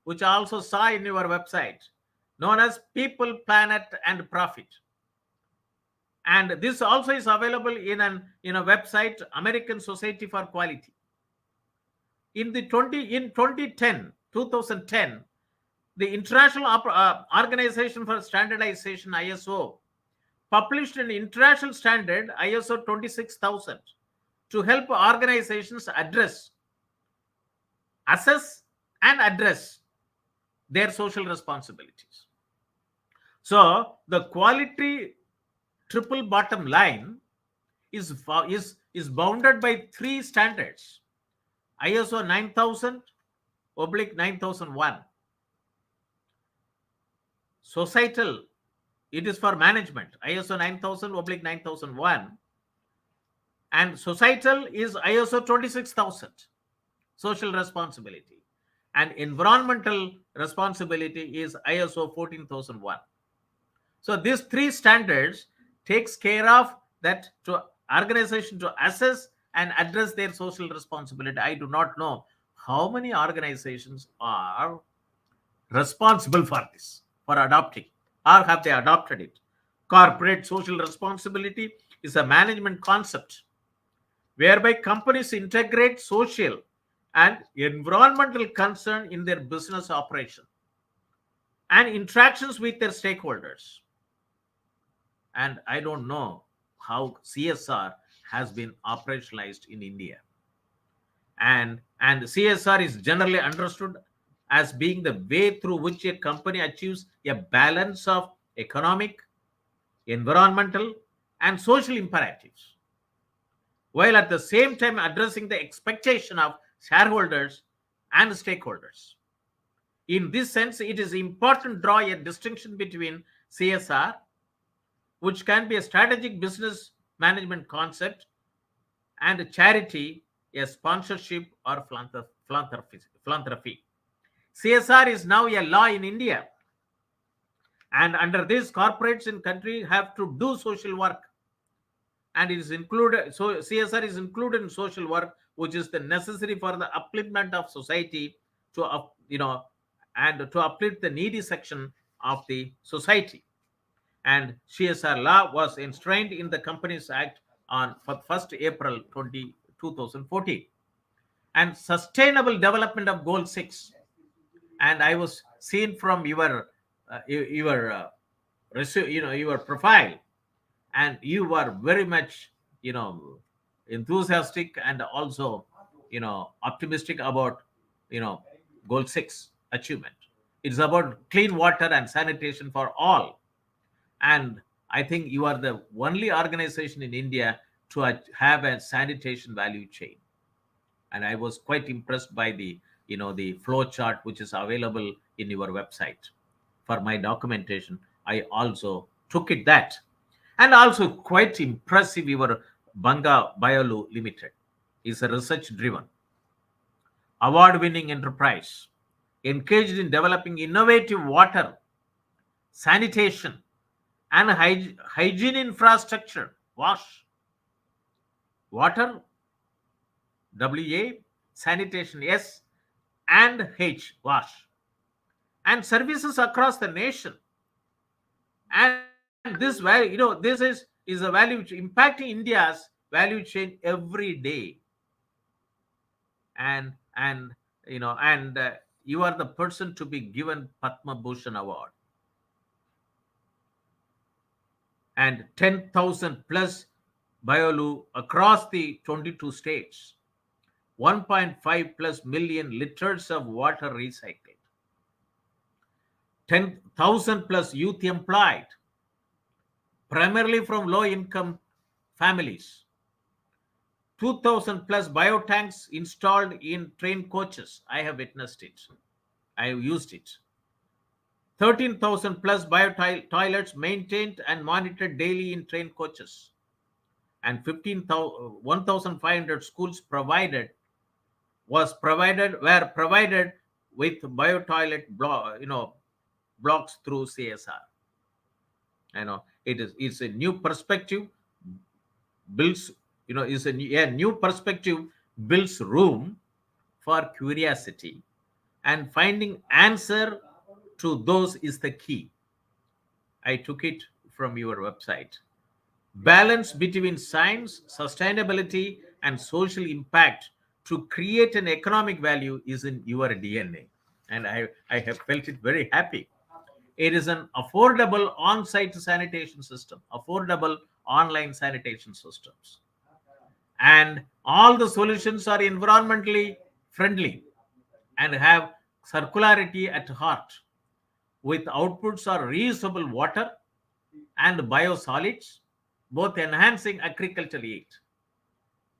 which I also saw in your website, known as people, planet, and profit. And this also is available in a website, American Society for Quality. In 2010, the International Organization for Standardization, ISO, published an international standard, ISO 26000, to help organizations assess and address their social responsibilities. So the quality triple bottom line is bounded by three standards: ISO 9000/9001, societal, it is for management, ISO 9000/9001, and societal is ISO 26000, social responsibility, and environmental responsibility is ISO 14001. So these three standards takes care of that to organization to assess and address their social responsibility. I do not know how many organizations are responsible for this, for adopting, or have they adopted it. Corporate social responsibility is a management concept whereby companies integrate social and environmental concern in their business operation and interactions with their stakeholders. And I don't know how CSR has been operationalized in India. And CSR is generally understood as being the way through which a company achieves a balance of economic, environmental, and social imperatives, while at the same time addressing the expectation of shareholders and stakeholders. In this sense, it is important to draw a distinction between CSR, which can be a strategic business management concept, and charity, a sponsorship or philanthropy. CSR is now a law in India, and under this, corporates in country have to do social work, and it is included. So CSR is included in social work, which is the necessary for the upliftment of society to and to uplift the needy section of the society. And CSR law was enshrined in the Companies Act on 1st April 2014. And sustainable development of goal 6. And I was seen from your profile, and you were very much enthusiastic and also optimistic about goal 6 achievement. It's about clean water and sanitation for all. And I think you are the only organization in India to have a sanitation value chain. And I was quite impressed by the flow chart which is available in your website. For my documentation, I also took it that. And also quite impressive your Banka BioLoo Limited. is a research-driven, award-winning enterprise engaged in developing innovative water, sanitation, and hygiene infrastructure. Water, WA, sanitation, S, and H, wash, and services across the nation. And this value, this is a value impacting India's value chain every day. And you are the person to be given Padma Bhushan Award. And 10,000 plus BioLoo across the 22 states, 1.5 plus million liters of water recycled, 10,000 plus youth employed, primarily from low-income families, 2,000 plus biotanks installed in train coaches. I have witnessed it. I have used it. 13,000 plus bio-toilets maintained and monitored daily in train coaches. And 1,500 schools were provided with bio-toilet blocks through CSR. It's a new perspective, builds is a new perspective, builds room for curiosity, and finding answer to those is the key. I took it from your website. Balance between science, sustainability, and social impact to create an economic value is in your DNA, and I have felt it very happy. It is an affordable on-site sanitation system, affordable online sanitation systems, and all the solutions are environmentally friendly and have circularity at heart, with outputs are reusable water and biosolids, both enhancing agricultural yield.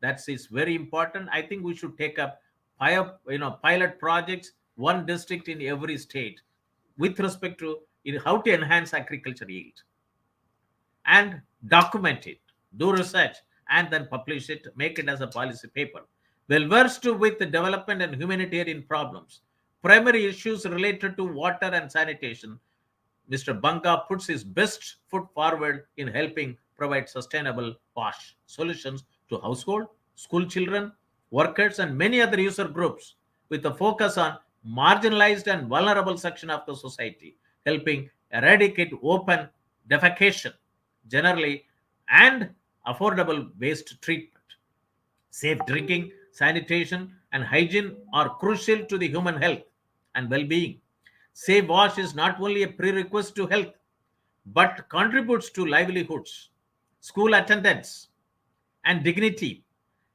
That is very important. I think we should take up pilot projects, one district in every state, with respect to how to enhance agricultural yield, and document it, do research, and then publish it, make it as a policy paper. Well versed with the development and humanitarian problems, primary issues related to water and sanitation, Mr. Banka puts his best foot forward in helping provide sustainable wash solutions to household, school children, workers, and many other user groups, with a focus on marginalized and vulnerable section of the society, helping eradicate open defecation generally and affordable waste treatment. Safe drinking, sanitation, and hygiene are crucial to the human health and well-being. Safe wash is not only a prerequisite to health, but contributes to livelihoods, school attendance, and dignity,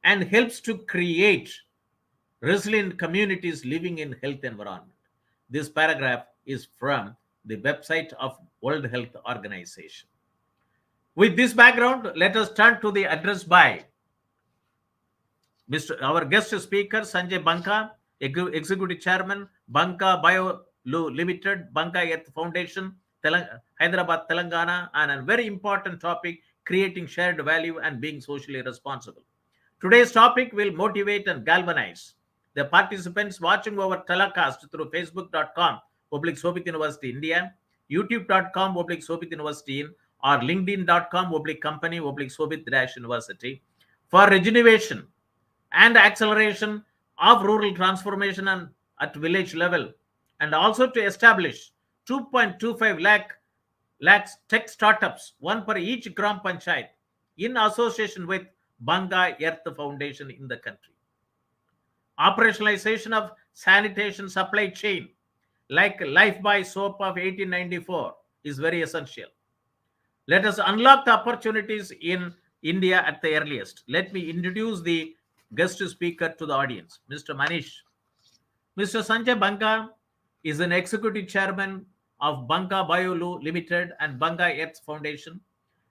and helps to create resilient communities living in health environment. This paragraph is from the website of World Health Organization. With this background, let us turn to the address by our guest speaker, Sanjay Banka, Executive Chairman, Banka BioLoo Limited, Banka Earth Foundation, Hyderabad, Telangana, and a very important topic, creating shared value and being socially responsible. Today's topic will motivate and galvanize the participants watching our telecast through facebook.com /Shobhit University India, youtube.com /Shobhit University in, or linkedin.com /company /Shobhit University for regeneration and acceleration of rural transformation and at village level, and also to establish 2.25 lakhs tech startups, one per each Gram Panchayat, in association with Banka Earth Foundation in the country. Operationalization of sanitation supply chain, like Lifebuoy soap of 1894, is very essential. Let us unlock the opportunities in India at the earliest. Let me introduce the guest speaker to the audience, Mr. Manish. Mr. Sanjay Banka is an executive chairman of Banka BioLoo Limited and Banka Earth Foundation,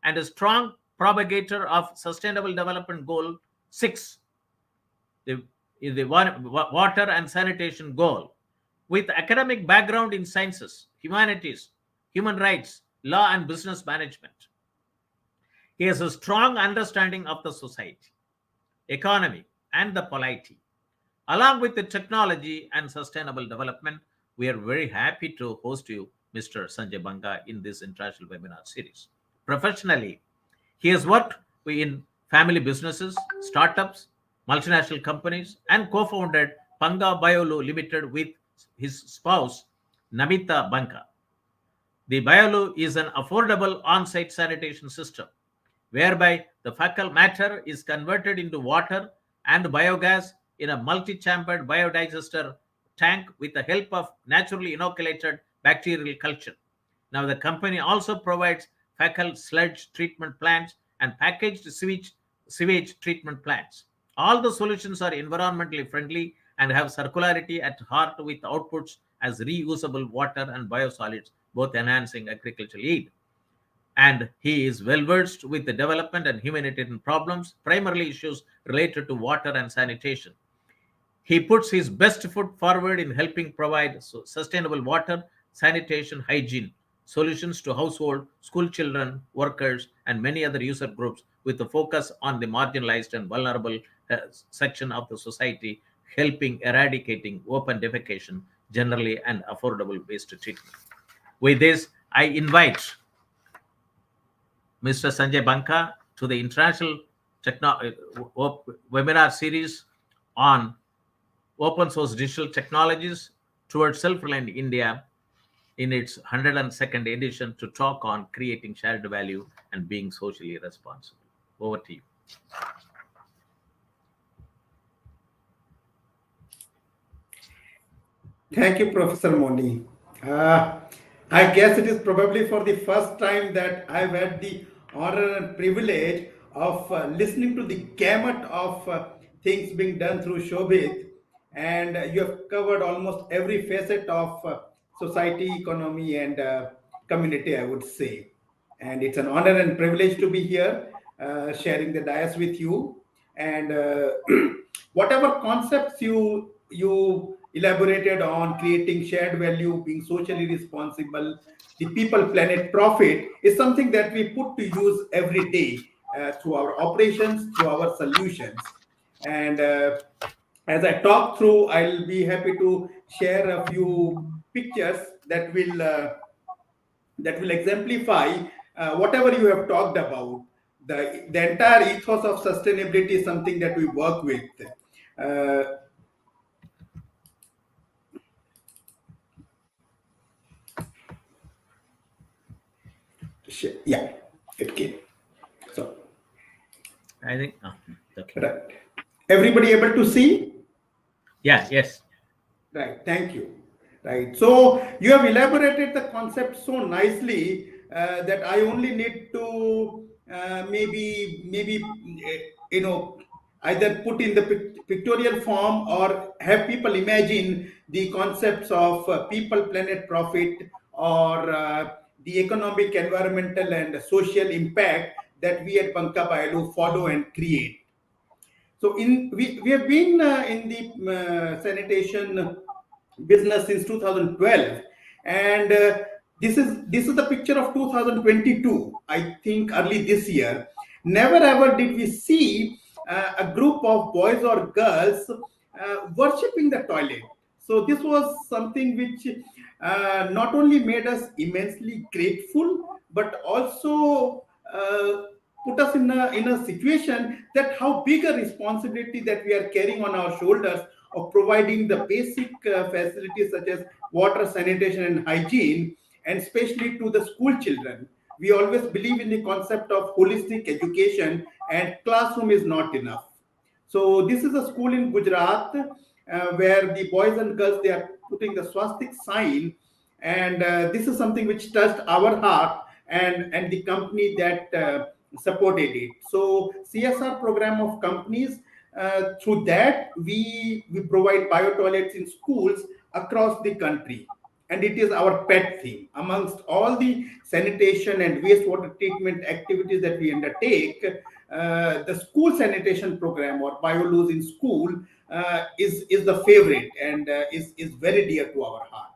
and a strong propagator of Sustainable Development Goal 6, the water and sanitation goal, with academic background in sciences, humanities, human rights, law, and business management. He has a strong understanding of the society, economy, and the polity. Along with the technology and sustainable development, we are very happy to host you, Mr. Sanjay Banka, in this international webinar series. Professionally, he has worked in family businesses, startups, multinational companies, and co founded Panga BioLoo Limited with his spouse, Namita Banka. The BioLoo is an affordable on site sanitation system whereby the fecal matter is converted into water and biogas in a multi chambered biodigester tank with the help of naturally inoculated bacterial culture. Now, the company also provides fecal sludge treatment plants and packaged sewage treatment plants. All the solutions are environmentally friendly and have circularity at heart with outputs as reusable water and biosolids, both enhancing agricultural yield. And he is well versed with the development and humanitarian problems, primarily issues related to water and sanitation. He puts his best foot forward in helping provide sustainable water, sanitation, hygiene solutions to household, school children, workers, and many other user groups with a focus on the marginalized and vulnerable section of the society, helping eradicating open defecation generally and affordable waste treatment. With this, I invite Mr. Sanjay Banka to the International Webinar Series on Open Source Digital Technologies towards Self-Reliant India in its 102nd edition to talk on creating shared value and being socially responsible. Over to you. Thank you, Professor Moni. Uh, I guess it is probably for the first time that I've had the honor and privilege of listening to the gamut of things being done through Shobhit, and you have covered almost every facet of society, economy, and community, I would say. And it's an honor and privilege to be here, sharing the dais with you. And whatever concepts you elaborated on creating shared value, being socially responsible, the people, planet, profit is something that we put to use every day through our operations, through our solutions. And as I talk through, I'll be happy to share a few pictures that will exemplify whatever you have talked about. The entire ethos of sustainability is something that we work with. Uh, yeah, it came. So, I think, okay. right. Everybody able to see? Yeah, yes. Right, thank you. Right, so you have elaborated the concept so nicely that I only need to maybe either put in the pictorial form or have people imagine the concepts of people, planet, profit, or the economic, environmental, and social impact that we at Banka BioLoo follow and create. So we have been in the sanitation business since 2012, and this is the picture of 2022. I think early this year. Never ever did we see a group of boys or girls worshipping the toilet. So this was something which not only made us immensely grateful, but also put us in a situation that how big a responsibility that we are carrying on our shoulders of providing the basic facilities such as water, sanitation, and hygiene, and especially to the school children. We always believe in the concept of holistic education, and classroom is not enough. So this is a school in Gujarat where the boys and girls they are putting the swastik sign, and this is something which touched our heart and the company that supported it. So CSR program of companies through that we provide bio toilets in schools across the country, and it is our pet theme amongst all the sanitation and wastewater treatment activities that we undertake. The school sanitation program or BioLoos in school is the favorite and is very dear to our heart.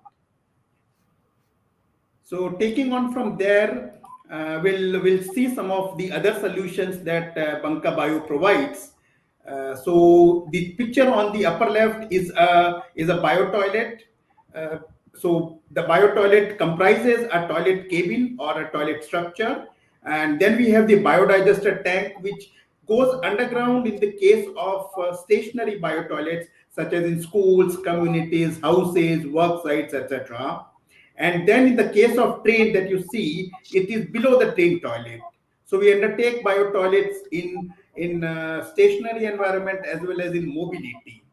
So taking on from there, we'll see some of the other solutions that Banka Bio provides. So the picture on the upper left is a bio toilet. Uh, so the bio toilet comprises a toilet cabin or a toilet structure, and then we have the biodigester tank, which goes underground in the case of stationary bio toilets, such as in schools, communities, houses, work sites, etc. And then in the case of train that you see, it is below the train toilet. So we undertake bio toilets in stationary environment as well as in mobility.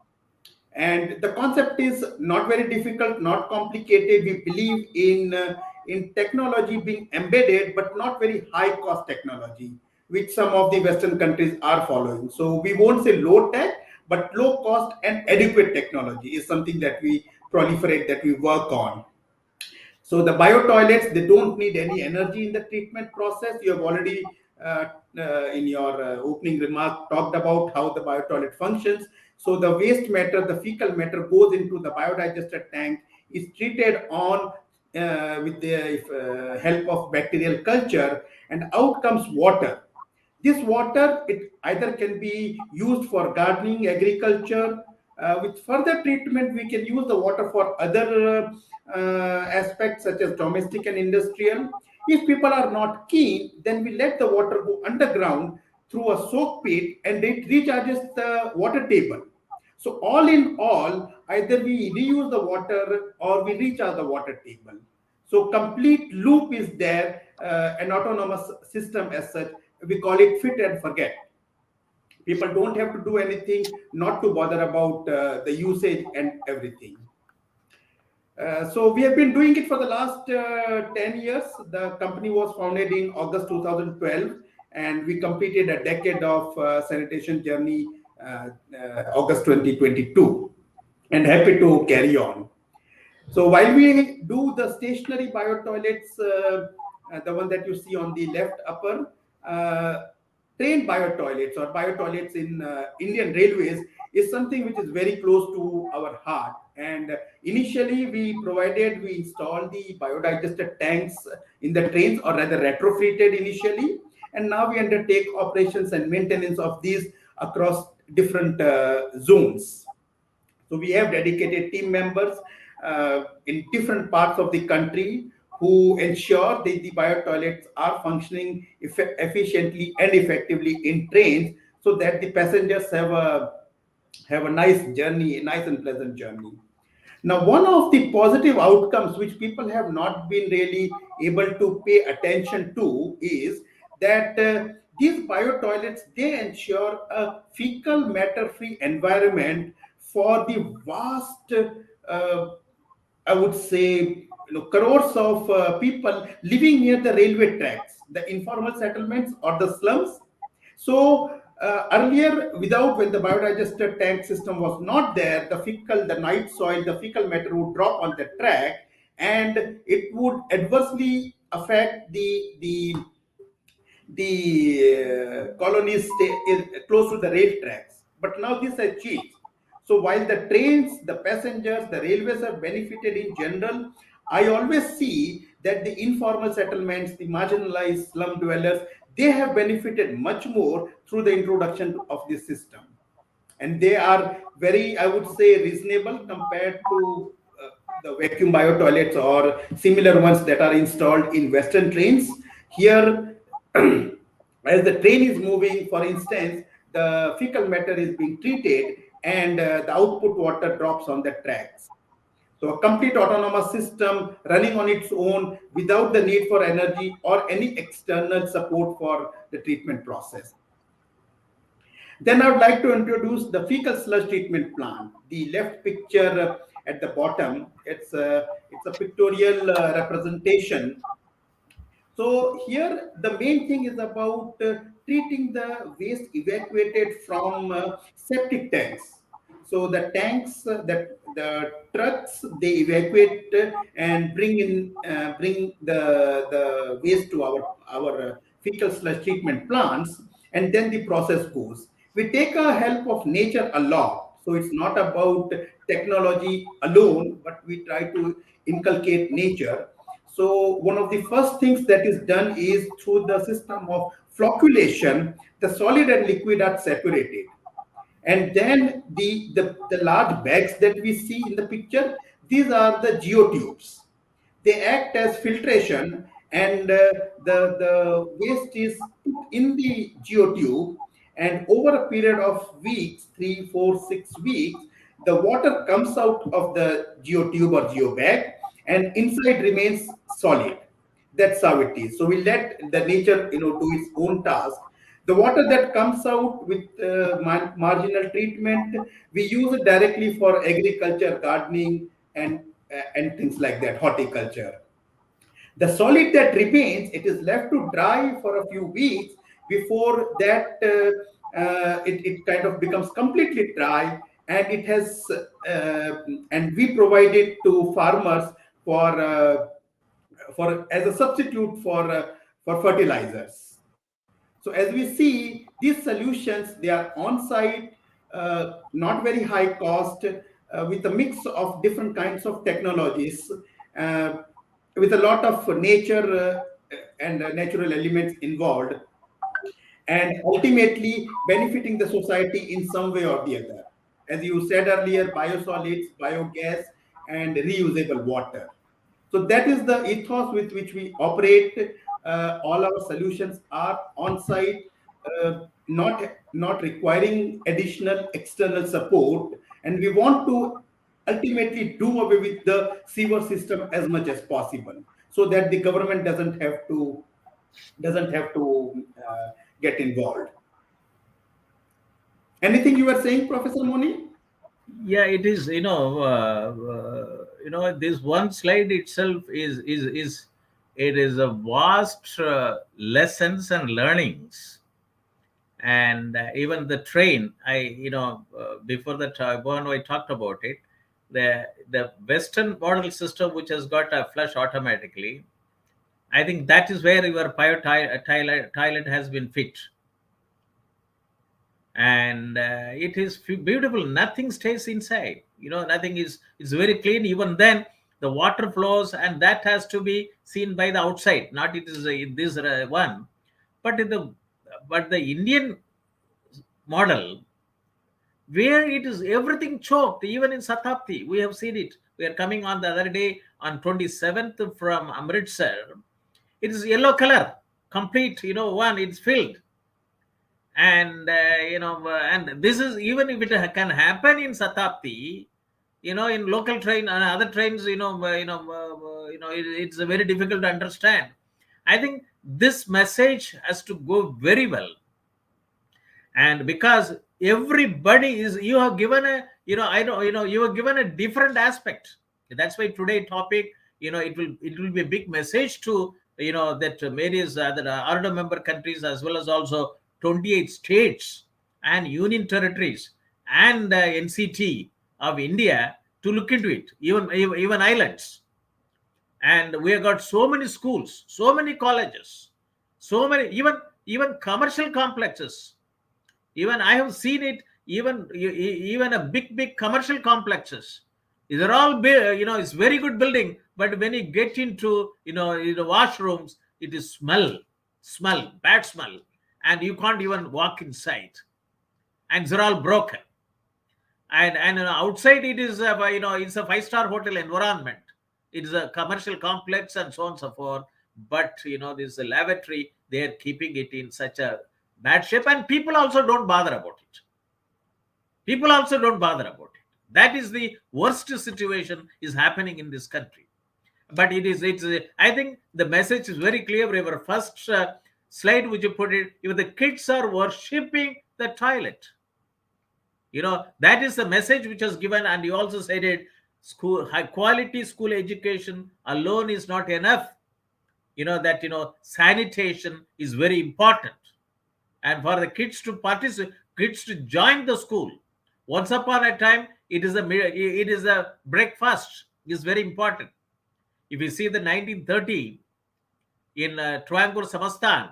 And the concept is not very difficult, not complicated. We believe in technology being embedded, but not very high cost technology, which some of the Western countries are following. So we won't say low tech, but low cost and adequate technology is something that we proliferate, that we work on. So the bio toilets, they don't need any energy in the treatment process. You have already in your opening remark talked about how the bio toilet functions. So the waste matter, the fecal matter goes into the biodigester tank, is treated on with the help of bacterial culture, and out comes water. This water, it either can be used for gardening, agriculture. With further treatment, we can use the water for other aspects such as domestic and industrial. If people are not keen, then we let the water go underground through a soak pit, and it recharges the water table. So all in all, either we reuse the water or we recharge the water table. So complete loop is there, an autonomous system as such. We call it fit and forget. People don't have to do anything, not to bother about the usage and everything. So we have been doing it for the last 10 years. The company was founded in August 2012, and we completed a decade of sanitation journey August 2022, and happy to carry on. So while we do the stationary bio toilets, the one that you see on the left upper, train bio toilets or bio toilets in Indian Railways is something which is very close to our heart. And initially we installed the biodigester tanks in the trains, or rather retrofitted initially. And now we undertake operations and maintenance of these across different zones. So we have dedicated team members in different parts of the country who ensure that the bio toilets are functioning efficiently and effectively in trains, so that the passengers have a nice journey, a nice and pleasant journey. Now, one of the positive outcomes which people have not been really able to pay attention to is that these bio toilets, they ensure a fecal matter-free environment for the vast, I would say, crores of people living near the railway tracks, the informal settlements or the slums. So earlier, when the biodigester tank system was not there, the night soil, the fecal matter would drop on the track, and it would adversely affect the colonies close to the rail tracks. But now this has changed. So while the trains, the passengers, the railways have benefited in general, I always see that the informal settlements, the marginalized slum dwellers, they have benefited much more through the introduction of this system. And they are very, I would say, reasonable compared to the vacuum bio toilets or similar ones that are installed in Western trains. Here, as the train is moving, for instance, the fecal matter is being treated, and the output water drops on the tracks. So a complete autonomous system running on its own without the need for energy or any external support for the treatment process. Then I would like to introduce the fecal sludge treatment plant. The left picture at the bottom, it's a pictorial representation. So here the main thing is about treating the waste evacuated from septic tanks. So the tanks, the trucks, they evacuate and bring the waste to our fecal sludge treatment plants, and then the process goes. We take a help of nature a lot. So it's not about technology alone, but we try to inculcate nature. So one of the first things that is done is through the system of flocculation, the solid and liquid are separated. And then the large bags that we see in the picture, these are the geotubes. They act as filtration, and the waste is put in the geotube, and over a period of weeks, 3, 4, 6 weeks, the water comes out of the geotube or geobag, and inside remains solid. That's how it is. So we let the nature, do its own task. The water that comes out with marginal treatment, we use it directly for agriculture, gardening, and things like that, horticulture. The solid that remains, it is left to dry for a few weeks. Before that, it kind of becomes completely dry, and it has and we provide it to farmers for as a substitute for fertilizers. So as we see, these solutions, they are on site, not very high cost, with a mix of different kinds of technologies, uh, with a lot of nature and natural elements involved, and ultimately benefiting the society in some way or the other. As you said earlier, biosolids, biogas, and reusable water. So that is the ethos with which we operate. All our solutions are on site, not requiring additional external support, and we want to ultimately do away with the sewer system as much as possible, so that the government doesn't have to get involved. Anything you were saying, Professor Moni? Yeah, it is. This one slide itself is it is a vast lessons and learnings. And even the train, before the one I talked about it, the Western model system, which has got a flush automatically. I think that is where your toilet has been fit, and it is beautiful. Nothing stays inside. Nothing is. It's very clean. Even then, the water flows, and that has to be seen by the outside. Not it is this one, but the Indian model, where it is everything choked. Even in Satabdi, we have seen it. We are coming on the other day on 27th from Amritsar. It is yellow color, complete. One it's filled, and and this is, even if it can happen in Satabdi, in local train and other trains, it's very difficult to understand. I think this message has to go very well, and because everybody is, you have given a, I know, you have given a different aspect. That's why today topic, it will be a big message to, that various other order member countries, as well as also 28 states and union territories and NCT of India, to look into it, even islands. And we have got so many schools, so many colleges, so many, even commercial complexes. Even I have seen it, even a big commercial complexes. These are all it's very good building, but when you get into, in the washrooms, it is bad smell, and you can't even walk inside, and they're all broken. And outside it is it's a five-star hotel environment. It is a commercial complex and so on and so forth. But this lavatory, they are keeping it in such a bad shape, and people also don't bother about it. That is the worst situation is happening in this country. But it's I think the message is very clear. Your first slide which you put it, if the kids are worshipping the toilet, that is the message which was given. And you also said it, high quality school education alone is not enough. That sanitation is very important, and for the kids to participate, kids to join the school. Once upon a time, it is a breakfast is very important. If you see the 1930 in Truangur Samastan,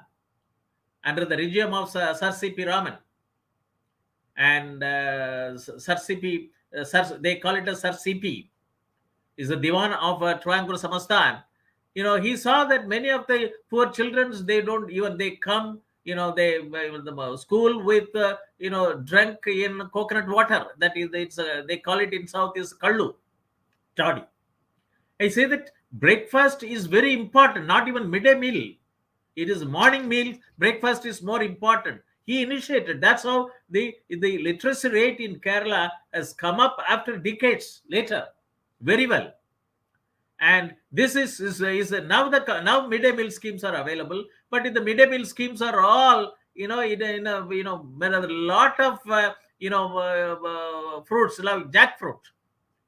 under the regime of Sir C.P. Raman, and Sir C.P. They call it as Sir C.P. is the Diwan of Truangur Samastan. He saw that many of the poor children, they don't even, they come the school with drunk in coconut water. That is, they call it in south is kallu, toddy. I say that breakfast is very important, not even midday meal. It is morning meal. Breakfast is more important. He initiated. That's how the literacy rate in Kerala has come up after decades later, very well. And this is now midday meal schemes are available, but in the midday meal schemes are all there are a lot of fruits like jackfruit,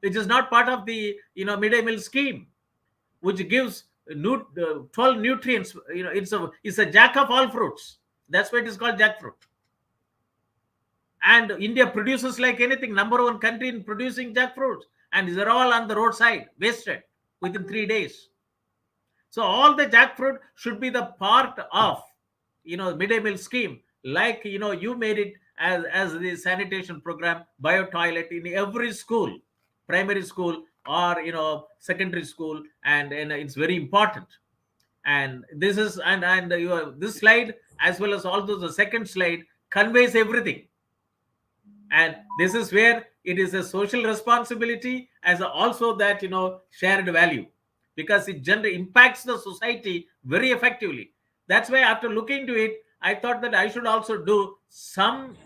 which is not part of the midday meal scheme, which gives 12 nutrients. It's a jack of all fruits. That's why it is called jackfruit. And India produces like anything, number one country in producing jackfruits, and these are all on the roadside, wasted within 3 days. So all the jackfruit should be the part of midday meal scheme, like you made it as the sanitation program, bio toilet in every school, primary school or secondary school, and it's very important. And this is and this slide as well as all those, the second slide conveys everything. And this is where it is a social responsibility as also that shared value, because it generally impacts the society very effectively. That's why after looking to it, I thought that I should also do some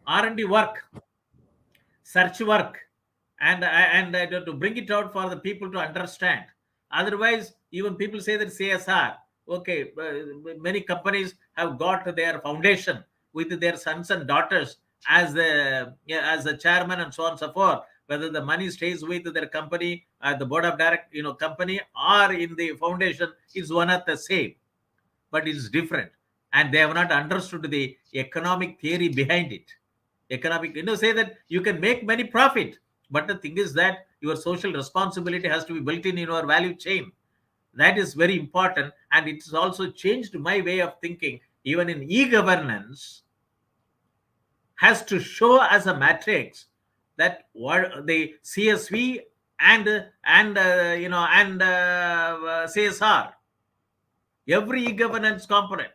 R&D work, search work, and to bring it out for the people to understand. Otherwise, even people say that CSR, okay, many companies have got their foundation with their sons and daughters as the chairman and so on and so forth. Whether the money stays with their company, the board of direct company, or in the foundation, is one of the same, but it's different, and they have not understood the economic theory behind it. Economic, say that you can make many profit, but the thing is that your social responsibility has to be built in your value chain. That is very important, and it's also changed my way of thinking. Even in e-governance, has to show as a matrix that what the CSV and CSR, every e-governance component.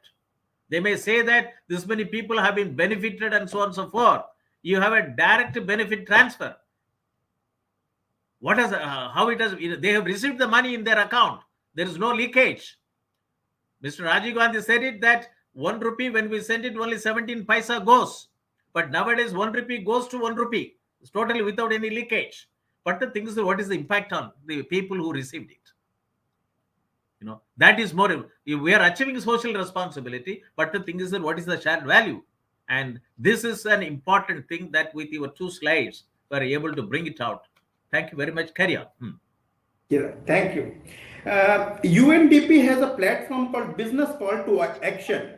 They may say that this many people have been benefited and so on and so forth. You have a direct benefit transfer. What is how it has? They have received the money in their account. There is no leakage. Mr. Rajiv Gandhi said it that 1 rupee, when we send it, only 17 paisa goes. But nowadays 1 rupee goes to 1 rupee. It's totally without any leakage. But the thing is, what is the impact on the people who received it? That is more. We are achieving social responsibility, but the thing is that what is the shared value? And this is an important thing that with your 2 slides, we are able to bring it out. Thank you very much. Carry on. Yeah, thank you. UNDP has a platform called Business Call to Action,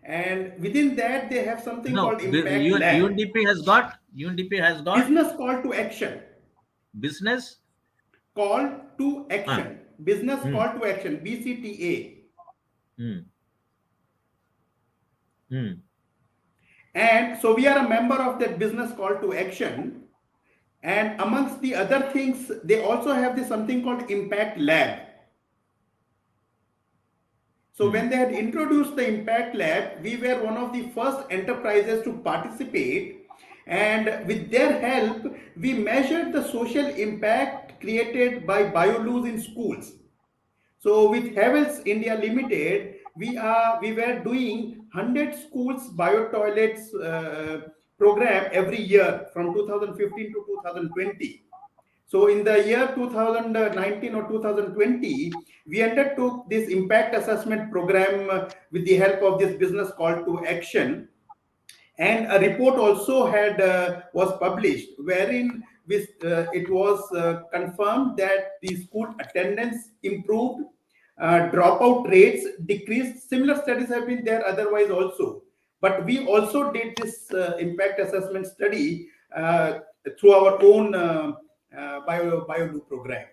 and within that they have something called Impact Lab. UNDP has got Business Call to Action. Business Call to Action. Business Call to Action. BCTA. And so we are a member of that Business Call to Action. And amongst the other things, they also have this something called Impact Lab. So when they had introduced the Impact Lab, we were one of the first enterprises to participate. And with their help, we measured the social impact created by BioLoos in schools. So with Havels India Limited, we were doing 100 schools bio-toilets program every year from 2015 to 2020. So in the year 2019 or 2020, we undertook this impact assessment program with the help of this Business Call to Action. And a report also was published wherein it was confirmed that the school attendance improved, dropout rates decreased. Similar studies have been there otherwise also. But we also did this impact assessment study through our own BioLoo program.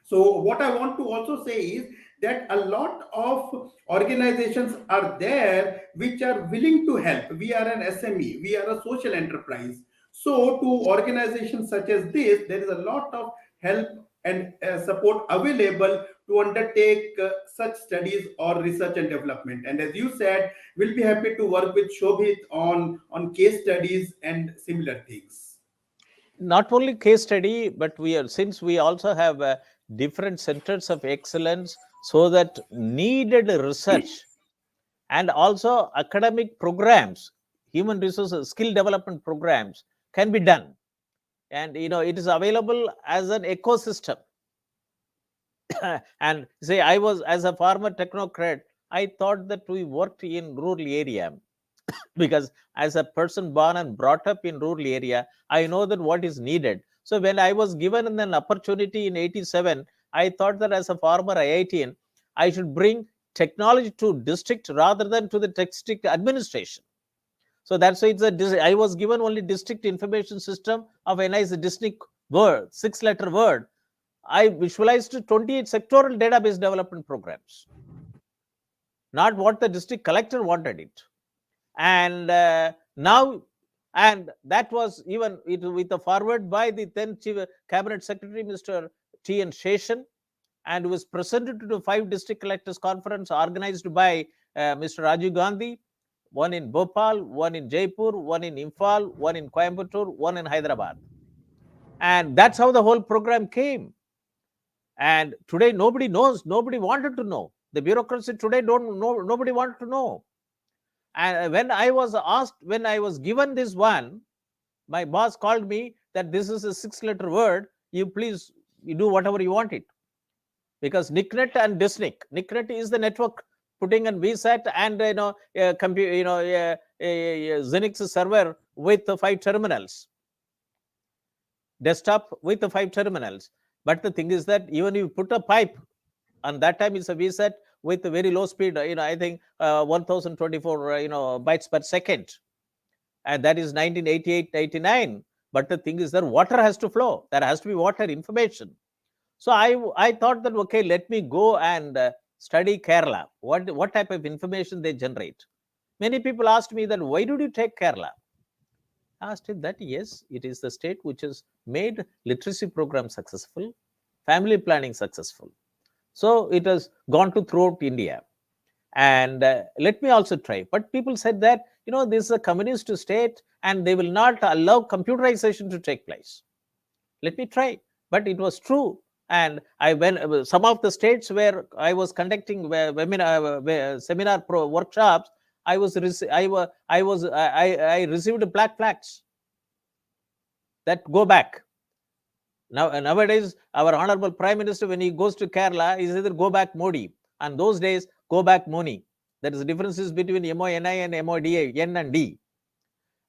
So what I want to also say is that a lot of organizations are there which are willing to help. We are an SME, we are a social enterprise. So to organizations such as this, there is a lot of help and support available to undertake such studies or research and development. And as you said, we'll be happy to work with Shobhit on case studies and similar things. Not only case study, but since we also have different centers of excellence, so that needed research and also academic programs, human resources, skill development programs can be done. And it is available as an ecosystem. And say, I was, as a farmer technocrat, I thought that we worked in rural area, because as a person born and brought up in rural area, I know that what is needed. So when I was given an opportunity in 87, I thought that as a former IITian, I should bring technology to district rather than to the district administration. So that's why I was given only district information system of a nice district word, 6-letter word. I visualized 28 sectoral database development programs, not what the district collector wanted it. And now, and that was even with a forward by the then Chief Cabinet Secretary, Mr. T.N. Sheshan, and was presented to the 5 district collectors conference organized by Mr. Rajiv Gandhi, one in Bhopal, one in Jaipur, one in Imphal, one in Coimbatore, one in Hyderabad. And that's how the whole program came. And today nobody knows, nobody wanted to know. The bureaucracy today don't know, nobody wanted to know. And when I was asked, when I was given this one, my boss called me that this is a 6-letter word. You do whatever you want it. Because NICNET and DISNIC. NICNET is the network putting in VSAT and Xenix server with 5 terminals. Desktop with the 5 terminals. But the thing is that even you put a pipe, and that time it's a VSAT with a very low speed, I think 1024 bytes per second, and that is 1988-89. But the thing is that water has to flow. There has to be water information. So I thought that, okay, let me go and study Kerala. What type of information they generate? Many people asked me that, why did you take Kerala? I asked him that, yes, it is the state which has made literacy program successful, family planning successful. So it has gone to throughout India. And let me also try. But people said that, this is a communist state and they will not allow computerization to take place. Let me try. But it was true. And I went some of the states where I was conducting seminar workshops, I received black flags that go back. Nowadays, our honorable Prime Minister, when he goes to Kerala, he says either go back Modi. And those days, go back Moni. That is the differences between MONI and MODA, N and D.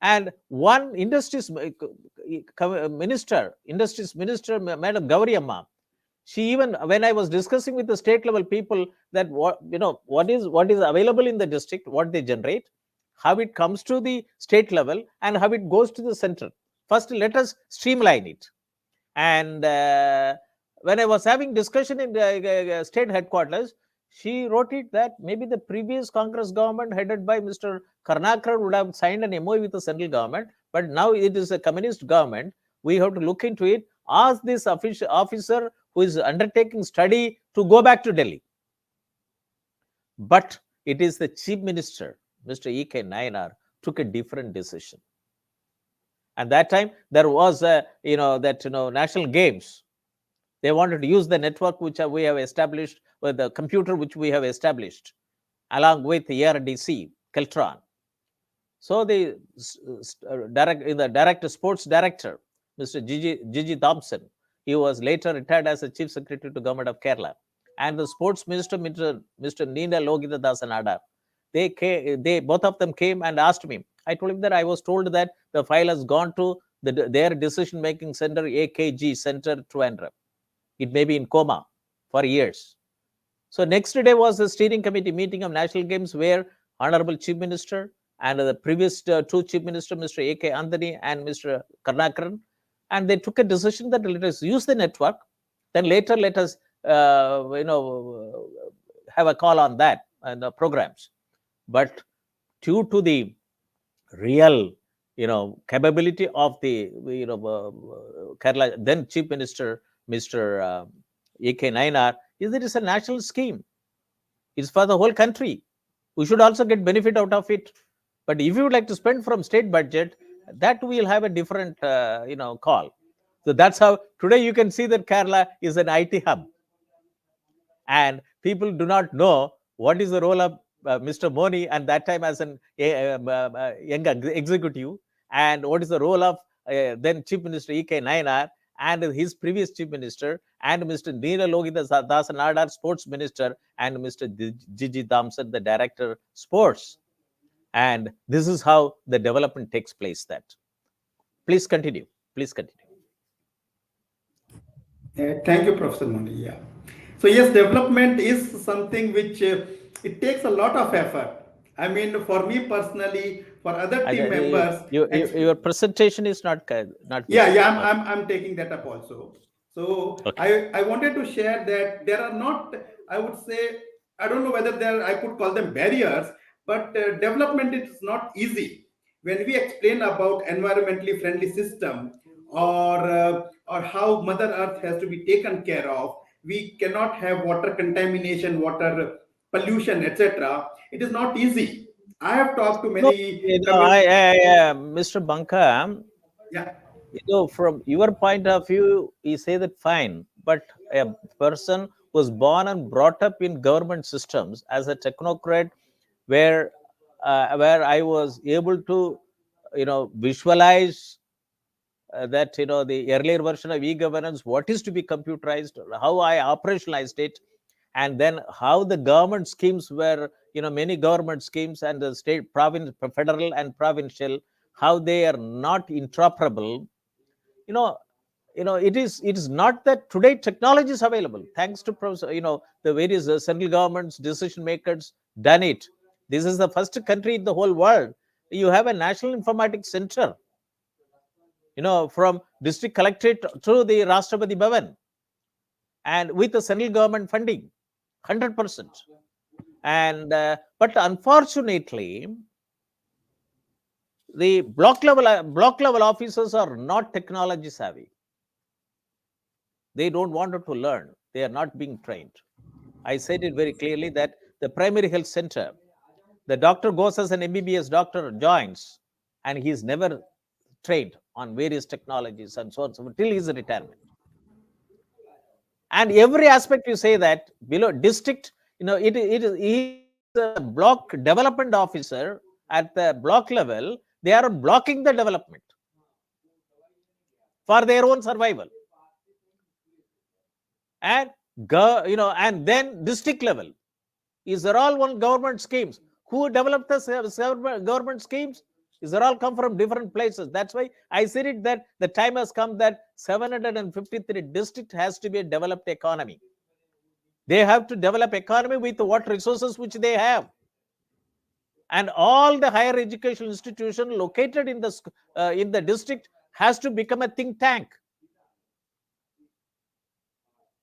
And one industries minister, Madam Gauri Amma, she even, when I was discussing with the state level people that what is available in the district, what they generate, how it comes to the state level, and how it goes to the center. First, let us streamline it. And when I was having discussion in the state headquarters, she wrote it that maybe the previous Congress government headed by Mr. Karnakar would have signed an MOU with the central government, but now it is a communist government. We have to look into it. Ask this officer who is undertaking study to go back to Delhi. But it is the chief minister, Mr. E.K. Nayanar, took a different decision. And that time there was national games. They wanted to use the network which we have established, with the computer which we have established, along with the ARDC, Keltron. So the sports director, Mr. Gigi Thompson, he was later retired as a chief secretary to government of Kerala, and the sports minister, Mr. Neena Logita Dasanada, they both of them came and asked me. I told him that I was told that the file has gone to their decision making center, AKG Center, Trivandrum. It may be in coma for years. So next day was the steering committee meeting of national games, where honorable chief minister and the previous 2 chief minister, Mr. A.K. Anthony and Mr. Karnakaran, and they took a decision that let us use the network. Then later let us have a call on that and the programs. But due to the real capability of the Kerala then chief minister, Mr. A.K. Nayanar, is that it's a national scheme. It's for the whole country. We should also get benefit out of it. But if you would like to spend from state budget, that we'll have a different, call. So that's how today you can see that Kerala is an IT hub, and people do not know what is the role of Mr. Moni and that time as an young executive, and what is the role of then Chief Minister E.K. Nayanar and his previous Chief Minister, and Mr. Neera Logita Dasanadar, Sports Minister, and Mr. Gigi Thompson, the Director Sports. And this is how the development takes place. That. Please continue. Please continue. Thank you, Professor Moni. Yeah. So yes, development is something which it takes a lot of effort. I mean, for me personally, for other team members, your presentation is not yeah. I'm taking that up also. So okay. I wanted to share that there are not, I would say, I don't know whether I could call them barriers, but development is not easy. When we explain about environmentally friendly system, or how Mother Earth has to be taken care of, we cannot have water contamination, water pollution, etc. It is not easy. I have talked to many. Mr. Banka, Yeah. From your point of view, you say that fine, but a person was born and brought up in government systems as a technocrat, where I was able to, visualize that the earlier version of e-governance, what is to be computerized, how I operationalized it, and then how the government schemes were, many government schemes and the state, province, federal and provincial, how they are not interoperable. It is not that today technology is available thanks to the various central governments, decision makers done it. This is the first country in the whole world you have a national informatics center, from district collectorate to the Rashtrapati Bhavan, and with the central government funding 100%. And but unfortunately, the block level officers are not technology savvy. They don't want to learn. They are not being trained. I said it very clearly that the primary health center, the doctor goes as an MBBS doctor, joins, and he's never trained on various technologies and so on, so till his retirement. And every aspect you say that below district, he is a block development officer at the block level. They are blocking the development for their own survival. And and then district level, is there all one government schemes? Who developed the government schemes? These are all come from different places. That's why I said it that the time has come that 753 district has to be a developed economy. They have to develop economy with what resources which they have. And all the higher education institution located in the district has to become a think tank.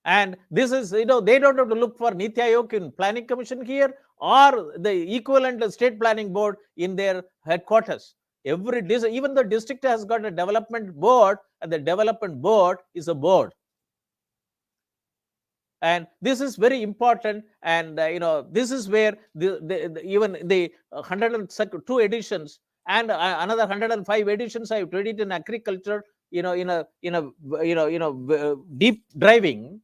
And this is, they don't have to look for Niti Aayog in planning commission here or the equivalent state planning board in their headquarters. Even the district has got a development board, and the development board is a board. And this is very important. And this is where even the 102 editions and another 105 editions I read it in agriculture, in a deep driving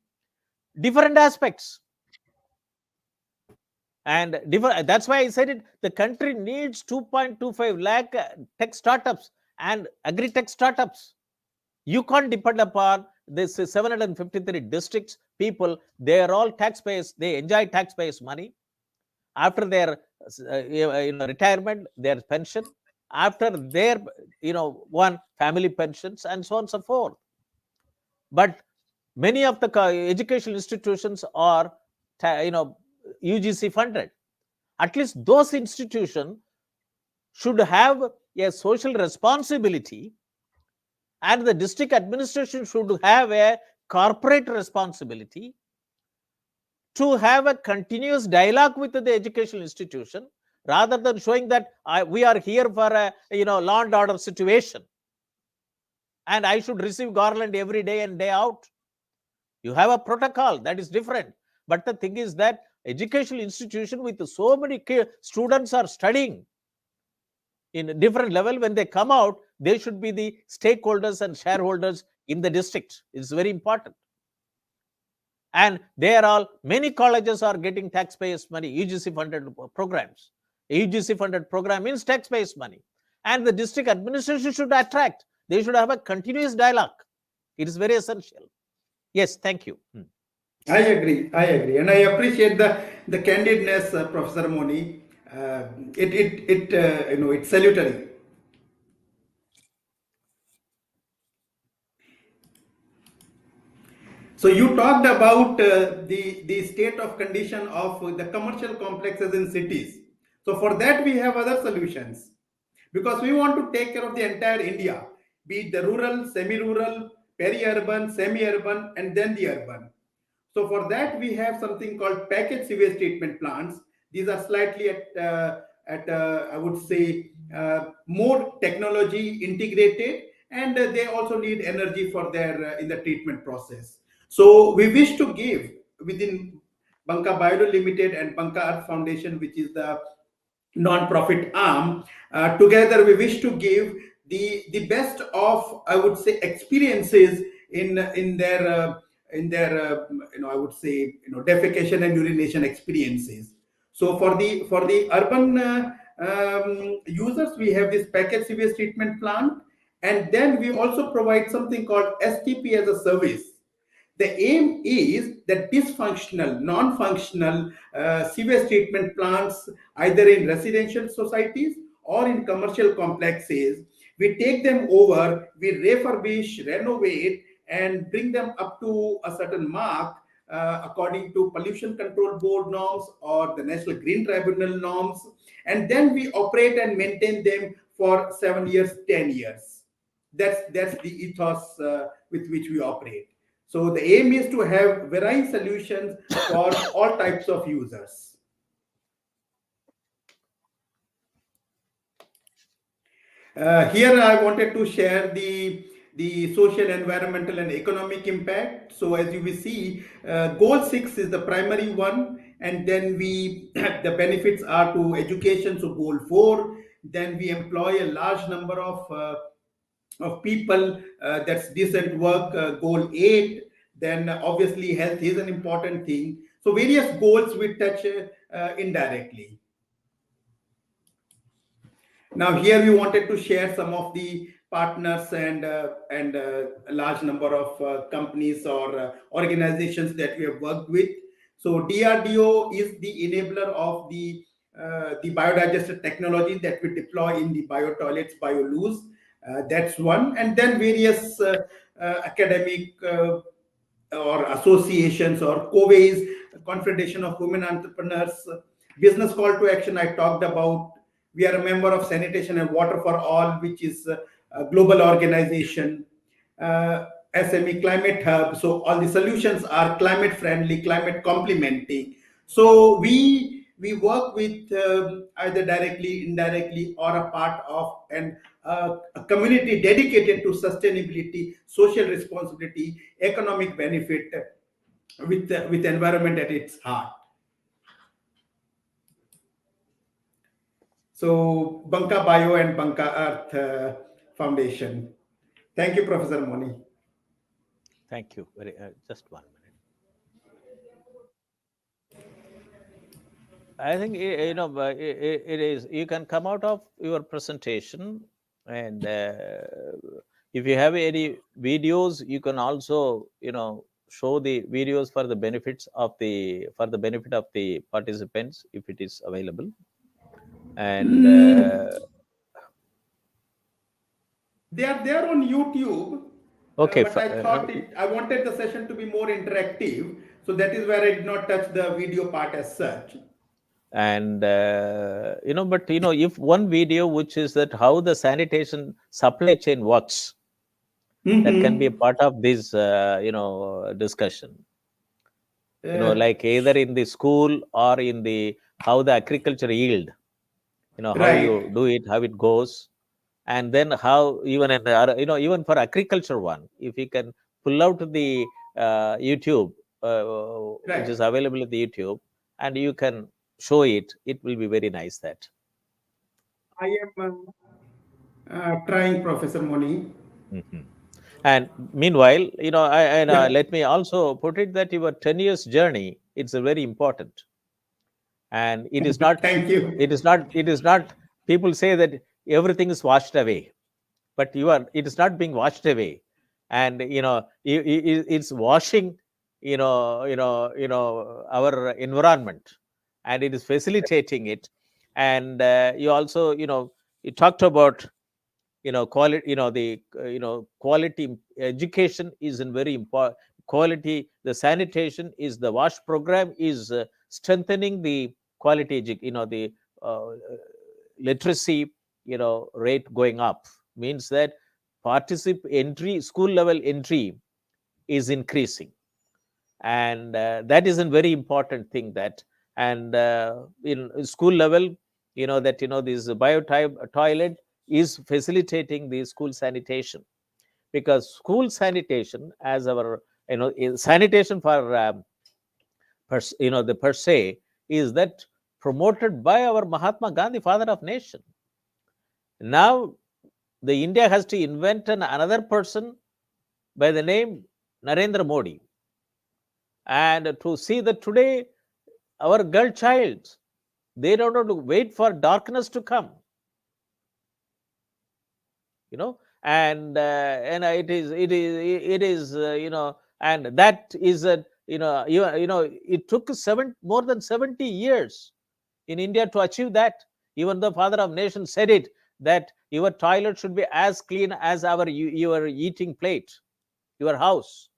different aspects. And that's why I said it, the country needs 2.25 lakh tech startups and agri-tech startups. You can't depend upon this 753 districts people. They are all taxpayers. They enjoy taxpayers' money. After their retirement, their pension. After their one family pensions, and so on and so forth. But many of the educational institutions are UGC funded. At least those institutions should have a social responsibility, and the district administration should have a corporate responsibility to have a continuous dialogue with the educational institution, rather than showing that we are here for a law and order situation and I should receive garland every day and day out. You have a protocol that is different. But the thing is that educational institution with so many students are studying in a different level, when they come out, they should be the stakeholders and shareholders in the district. It's very important. And there are many colleges are getting taxpayers' money, UGC funded programs. A UGC funded program means taxpayers' money. And the district administration should attract. They should have a continuous dialogue. It is very essential. Yes, thank you. I agree, and I appreciate the candidness, Professor Moni. It's salutary. So you talked about the state of condition of the commercial complexes in cities. So for that we have other solutions, because we want to take care of the entire India, be it the rural, semi-rural, peri-urban, semi-urban, and then the urban. So for that we have something called package sewage treatment plants. These are slightly I would say more technology integrated, and they also need energy for their in the treatment process. So we wish to give within Banka BioLoo Limited and Banka Earth Foundation, which is the non-profit arm, together we wish to give the best of, I would say, experiences in their I would say, defecation and urination experiences. So for the urban users, we have this package sewage treatment plant, and then we also provide something called STP as a service. The aim is that dysfunctional, non-functional sewage treatment plants, either in residential societies or in commercial complexes, we take them over, we refurbish, renovate, and bring them up to a certain mark according to Pollution Control Board norms or the National Green Tribunal norms, and then we operate and maintain them for 7 years, 10 years. That's the ethos with which we operate. So the aim is to have varying solutions for all types of users. Here I wanted to share the social, environmental, and economic impact. So as you will see, goal 6 is the primary one, and then we the benefits are to education. So goal 4, then we employ a large number of people, that's decent work, goal 8. Then obviously health is an important thing. So various goals we touch indirectly. Now here we wanted to share some of the partners and a large number of companies or organizations that we have worked with. So DRDO is the enabler of the biodigested technology that we deploy in the bio toilets, BioLoos. That's one. And then various academic or associations or COVEs, Confederation of Women Entrepreneurs, business call to action I talked about. We are a member of Sanitation and Water for All, which is a global organization. SME Climate Hub. So all the solutions are climate friendly, climate complementing. So we work with either directly, indirectly, or a part of a community dedicated to sustainability, social responsibility, economic benefit, with environment at its heart. So Banka Bio and Banka Earth Foundation. Thank you, Professor Moni. Thank you. Just 1 minute. I think it is. You can come out of your presentation, and if you have any videos, you can also show the videos for the benefit of the participants if it is available. And they are there on YouTube. Okay, but I thought I wanted the session to be more interactive, so that is where I did not touch the video part as such. And but if one video which is that how the sanitation supply chain works, that can be a part of this discussion. Like either in the school or in the how the agriculture yield, how Right. you do it, how it goes, and then how even in the even for agriculture one, if you can pull out the YouTube which is Right. available in the YouTube, and you can show it. It will be very nice that. I am trying, Professor Moni. Mhm. And meanwhile, Yeah. let me also put it that your 10 years journey, it's a very important. And it is not, Thank you. people say that everything is washed away, but it is not being washed away. And, it's washing, our environment, and it is facilitating it. And you also, you talked about quality, the quality education is in very important. Quality, the sanitation is, the wash program is strengthening the quality the uh, literacy rate going up, means that school level entry is increasing. And that is a very important thing, that. And in school level, that this toilet is facilitating the school sanitation, because school sanitation, as our sanitation for the per se, is that promoted by our Mahatma Gandhi, father of nation. Now the India has to invent another person by the name Narendra Modi, and to see that today our girl child, they don't have to wait for darkness to come, and it is and that is a it took more than 70 years in India to achieve that. Even the father of nation said it, that your toilet should be as clean as your eating plate, your house.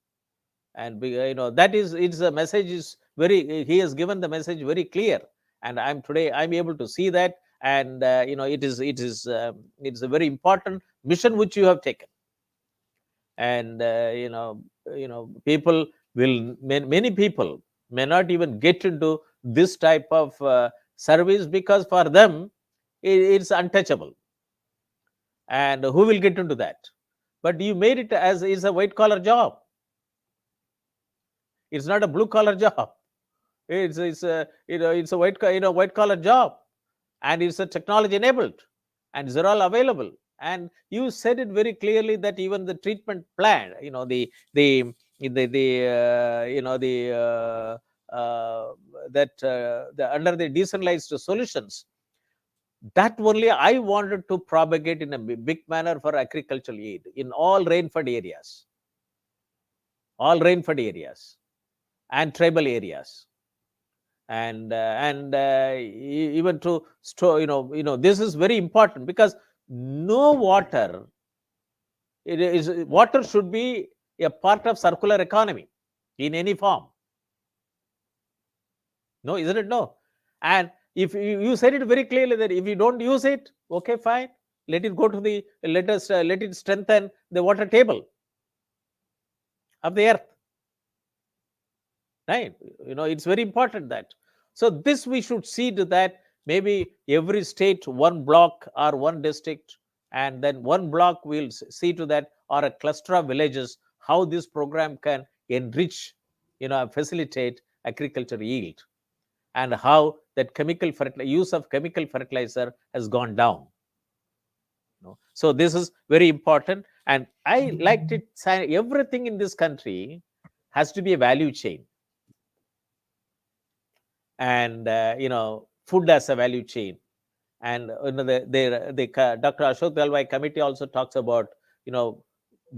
And that is, it's a message is very, he has given the message very clear. And I'm able to see that. And it's a very important mission which you have taken. And people many people may not even get into this type of service, because for them it's untouchable. And who will get into that? But you made it as is a white collar job. It's not a blue collar job. It's a it's a white collar job, and it's a technology enabled, and they're all available. And you said it very clearly that even the treatment plan, the that under the decentralized solutions, that only I wanted to propagate in a big manner for agricultural aid in all rainfed areas and tribal areas. And even to store, this is very important, because no water, water should be a part of circular economy in any form. No, isn't it? No. And if you said it very clearly that if you don't use it, okay, fine, let it go to the let it strengthen the water table of the earth, right? It's very important that. So this we should see to that, maybe every state one block or one district, and then one block will see to that, or a cluster of villages, how this program can enrich, facilitate agriculture yield, and how that use of chemical fertilizer has gone down. So this is very important. And I liked it. Everything in this country has to be a value chain. And food as a value chain. And the Dr. Ashok Dalwai committee also talks about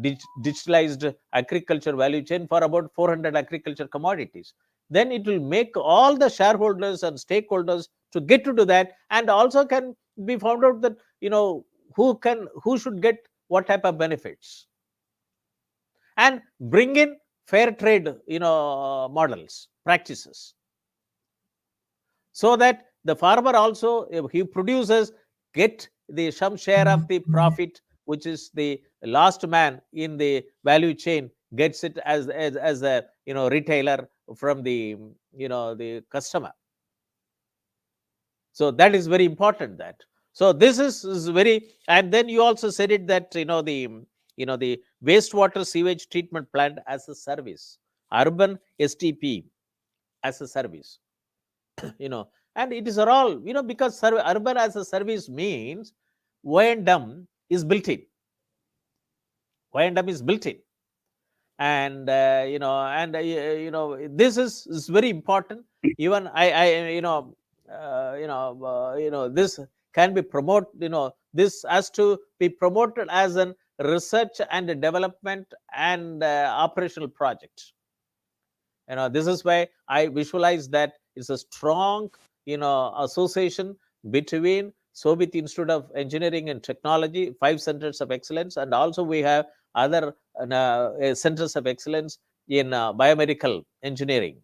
digitalized agriculture value chain for about 400 agriculture commodities. Then it will make all the shareholders and stakeholders to get to do that, and also can be found out that who should get what type of benefits, and bring in fair trade models, practices, so that the farmer also, if he produces, get some share of the profit, which is the last man in the value chain gets it as a retailer from the the customer. So that is very important, that. So this is very. And then you also said it that the wastewater sewage treatment plant as a service urban STP as a service. And it is all, because urban as a service means Y&M is built in. Y&M is built in. And, this is very important. Even this can be promoted, this has to be promoted as an research and development and operational project. This is why I visualize that it's a strong association between Shobhit Institute of Engineering and Technology, 5 centers of excellence, and also we have other centers of excellence in biomedical engineering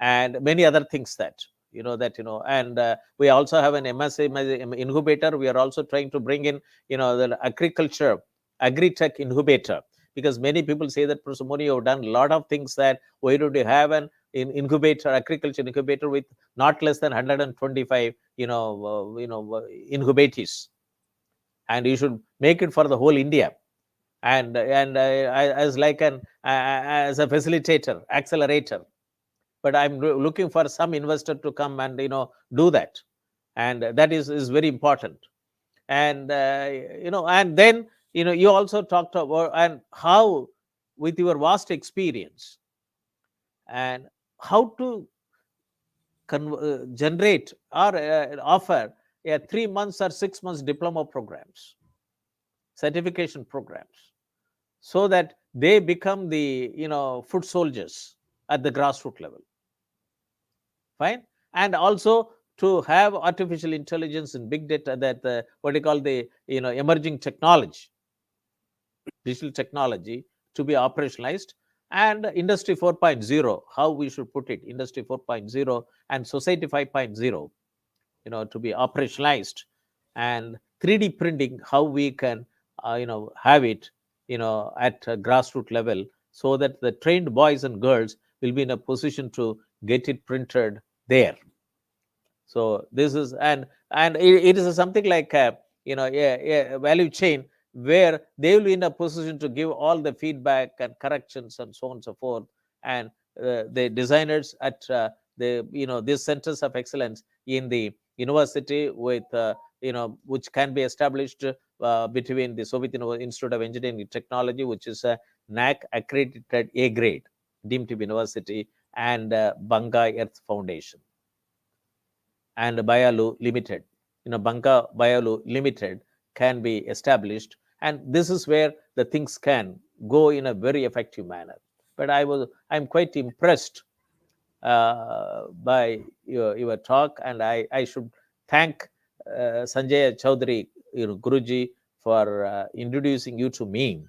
and many other things and we also have an MSA incubator. We are also trying to bring in the agriculture agri-tech incubator, because many people say that, Professor Moni, you've done a lot of things, that why don't you have an incubator, agriculture incubator with not less than 125 incubators, and you should make it for the whole India, and as like an as a facilitator, accelerator. But I'm looking for some investor to come and do that, and that is very important. And and then you also talked about and how, with your vast experience, and how to generate or offer 3 months or 6 months diploma programs, certification programs, so that they become the foot soldiers at the grassroots level. Fine. And also to have artificial intelligence and big data, that what you call the emerging technology, digital technology, to be operationalized, and industry 4.0, how we should put it, industry 4.0 and society 5.0, to be operationalized, and 3D printing, how we can have it at a grassroots level, so that the trained boys and girls will be in a position to get it printed there. So this is, and it is something like a value chain, where they will be in a position to give all the feedback and corrections and so on and so forth. And the designers at these centers of excellence in the university, with which can be established between the Soviet Institute of Engineering and Technology, which is a NAC accredited A grade deemed to be university, and Banka Earth Foundation and BioLoo Limited. Banka BioLoo Limited can be established, and this is where the things can go in a very effective manner. But I'm quite impressed by your talk, and I should thank Sanjay Chaudhary, Guruji, for introducing you to me.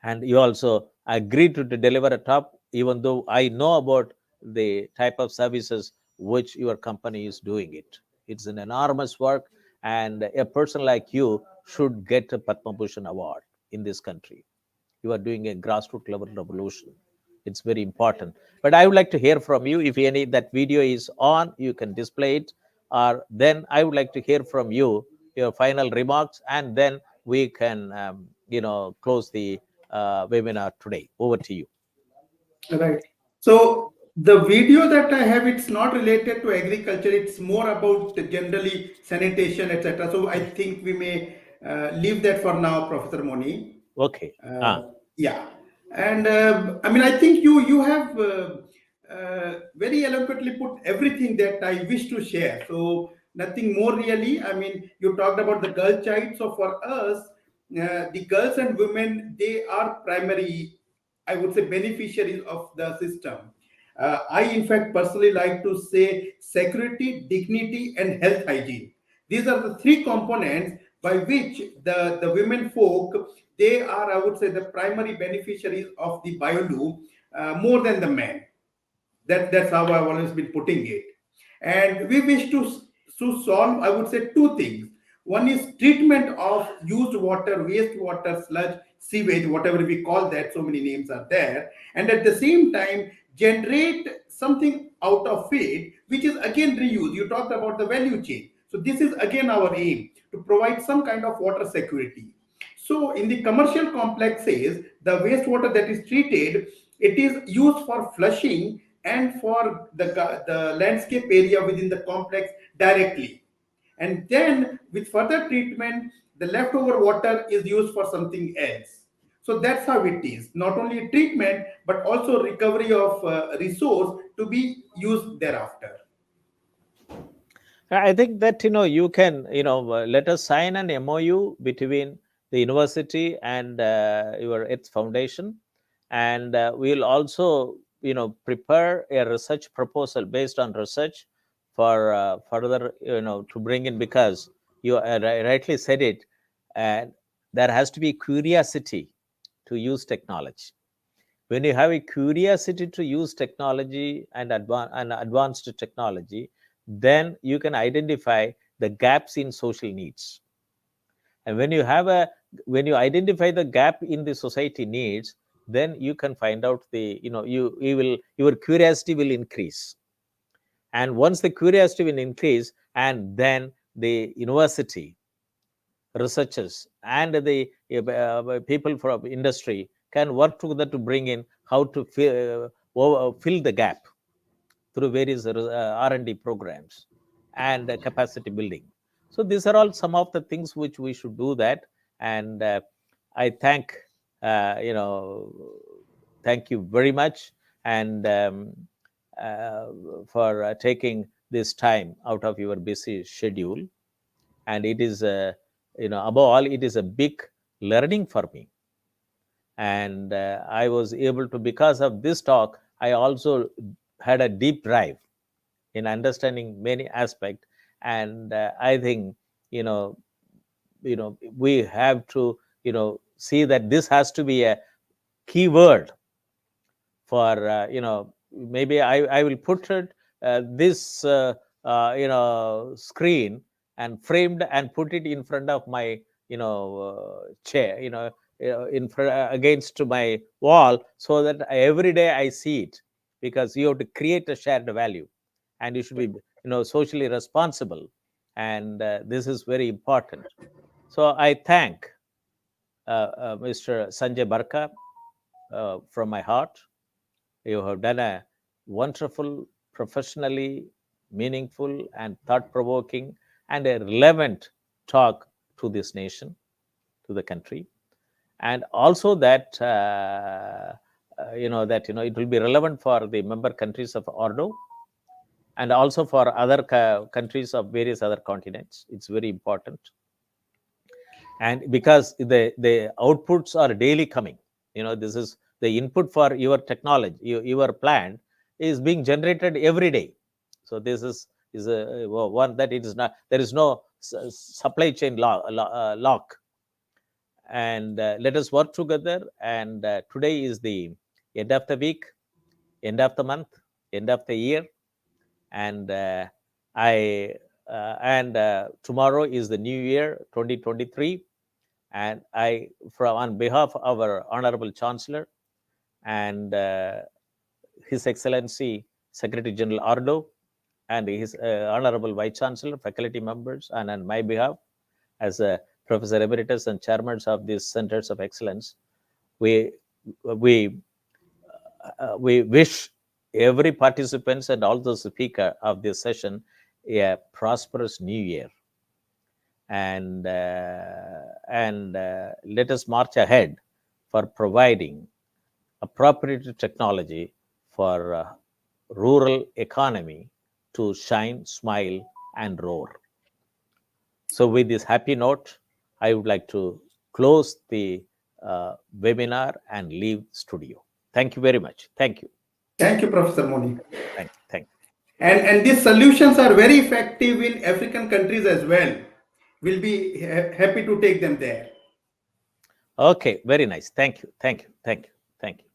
And you also agreed to deliver a talk, even though I know about the type of services which your company is doing it. It's an enormous work, and a person like you should get a Padma Bhushan award in this country. You are doing a grassroots level revolution. It's very important. But I would like to hear from you. If any that video is on, you can display it, or then I would like to hear from you your final remarks, and then we can close the webinar today. Over to you. Right. So the video that I have, it's not related to agriculture. It's more about generally sanitation, etc. So I think we may leave that for now, Professor Moni. Okay. Yeah. And I mean, I think you have very eloquently put everything that I wish to share. So nothing more really. I mean, you talked about the girl child. So for us, the girls and women, they are primary, I would say, beneficiaries of the system. I, in fact, personally like to say security, dignity, and health hygiene. These are the 3 components by which the women folk, they are, I would say, the primary beneficiaries of the BioLoo more than the men. That's how I've always been putting it. And we wish to solve, I would say, 2 things. One is treatment of used water, wastewater, sludge, sewage, whatever we call that, so many names are there. And at the same time, generate something out of it, which is again reuse. You talked about the value chain. So this is again our aim, to provide some kind of water security. So in the commercial complexes, the wastewater that is treated, It is used for flushing and for the landscape area within the complex directly. And then with further treatment, the leftover water is used for something else. So that's how it is. Not only treatment, but also recovery of resource to be used thereafter. I think that you can let us sign an MOU between the university and your its foundation, and we'll also prepare a research proposal based on research for further to bring in, because you rightly said it, and there has to be curiosity to use technology. When you have a curiosity to use technology and advanced technology, then you can identify the gaps in social needs. And when you identify the gap in the society needs, then you can find out your curiosity will increase. And once the curiosity will increase, and then the university researchers and the people from industry can work together to bring in how to fill the gap through various R&D programs and capacity building. So these are all some of the things which we should do that. And I uh, you know thank you very much, and uh, for taking this time out of your busy schedule. And it is above all, it is a big learning for me. And I was able to, because of this talk, I also had a deep dive in understanding many aspects. And I think you know we have to see that this has to be a key word for maybe I will put it this screen and framed and put it in front of my chair, in front, against my wall, so that every day I see it, because you have to create a shared value, and you should be socially responsible. And this is very important. So I thank Mr. Sanjay Barka from my heart. You have done a wonderful, professionally meaningful, and thought provoking, and a relevant talk to this nation, to the country. And also that, it will be relevant for the member countries of Ordo, and also for other countries of various other continents. It's very important. And because the outputs are daily coming, this is the input for your technology, your plan is being generated every day. So this is a one that it is not, there is no supply chain lock. And let us work together. And today is the end of the week, end of the month, end of the year. And tomorrow is the new year 2023. And I, on behalf of our Honorable Chancellor and His Excellency Secretary General Ardo, and His Honorable Vice Chancellor, faculty members, and on my behalf, as a Professor Emeritus and Chairman of these Centers of Excellence, we wish every participants and all the speaker of this session a prosperous new year. And let us march ahead for providing appropriate technology for rural economy to shine, smile, and roar. So with this happy note, I would like to close the webinar and leave studio. Thank you very much. Thank you. Thank you, Professor Moni. Thank you. And these solutions are very effective in African countries as well. We'll be happy to take them there. Okay, very nice. Thank you. Thank you. Thank you. Thank you.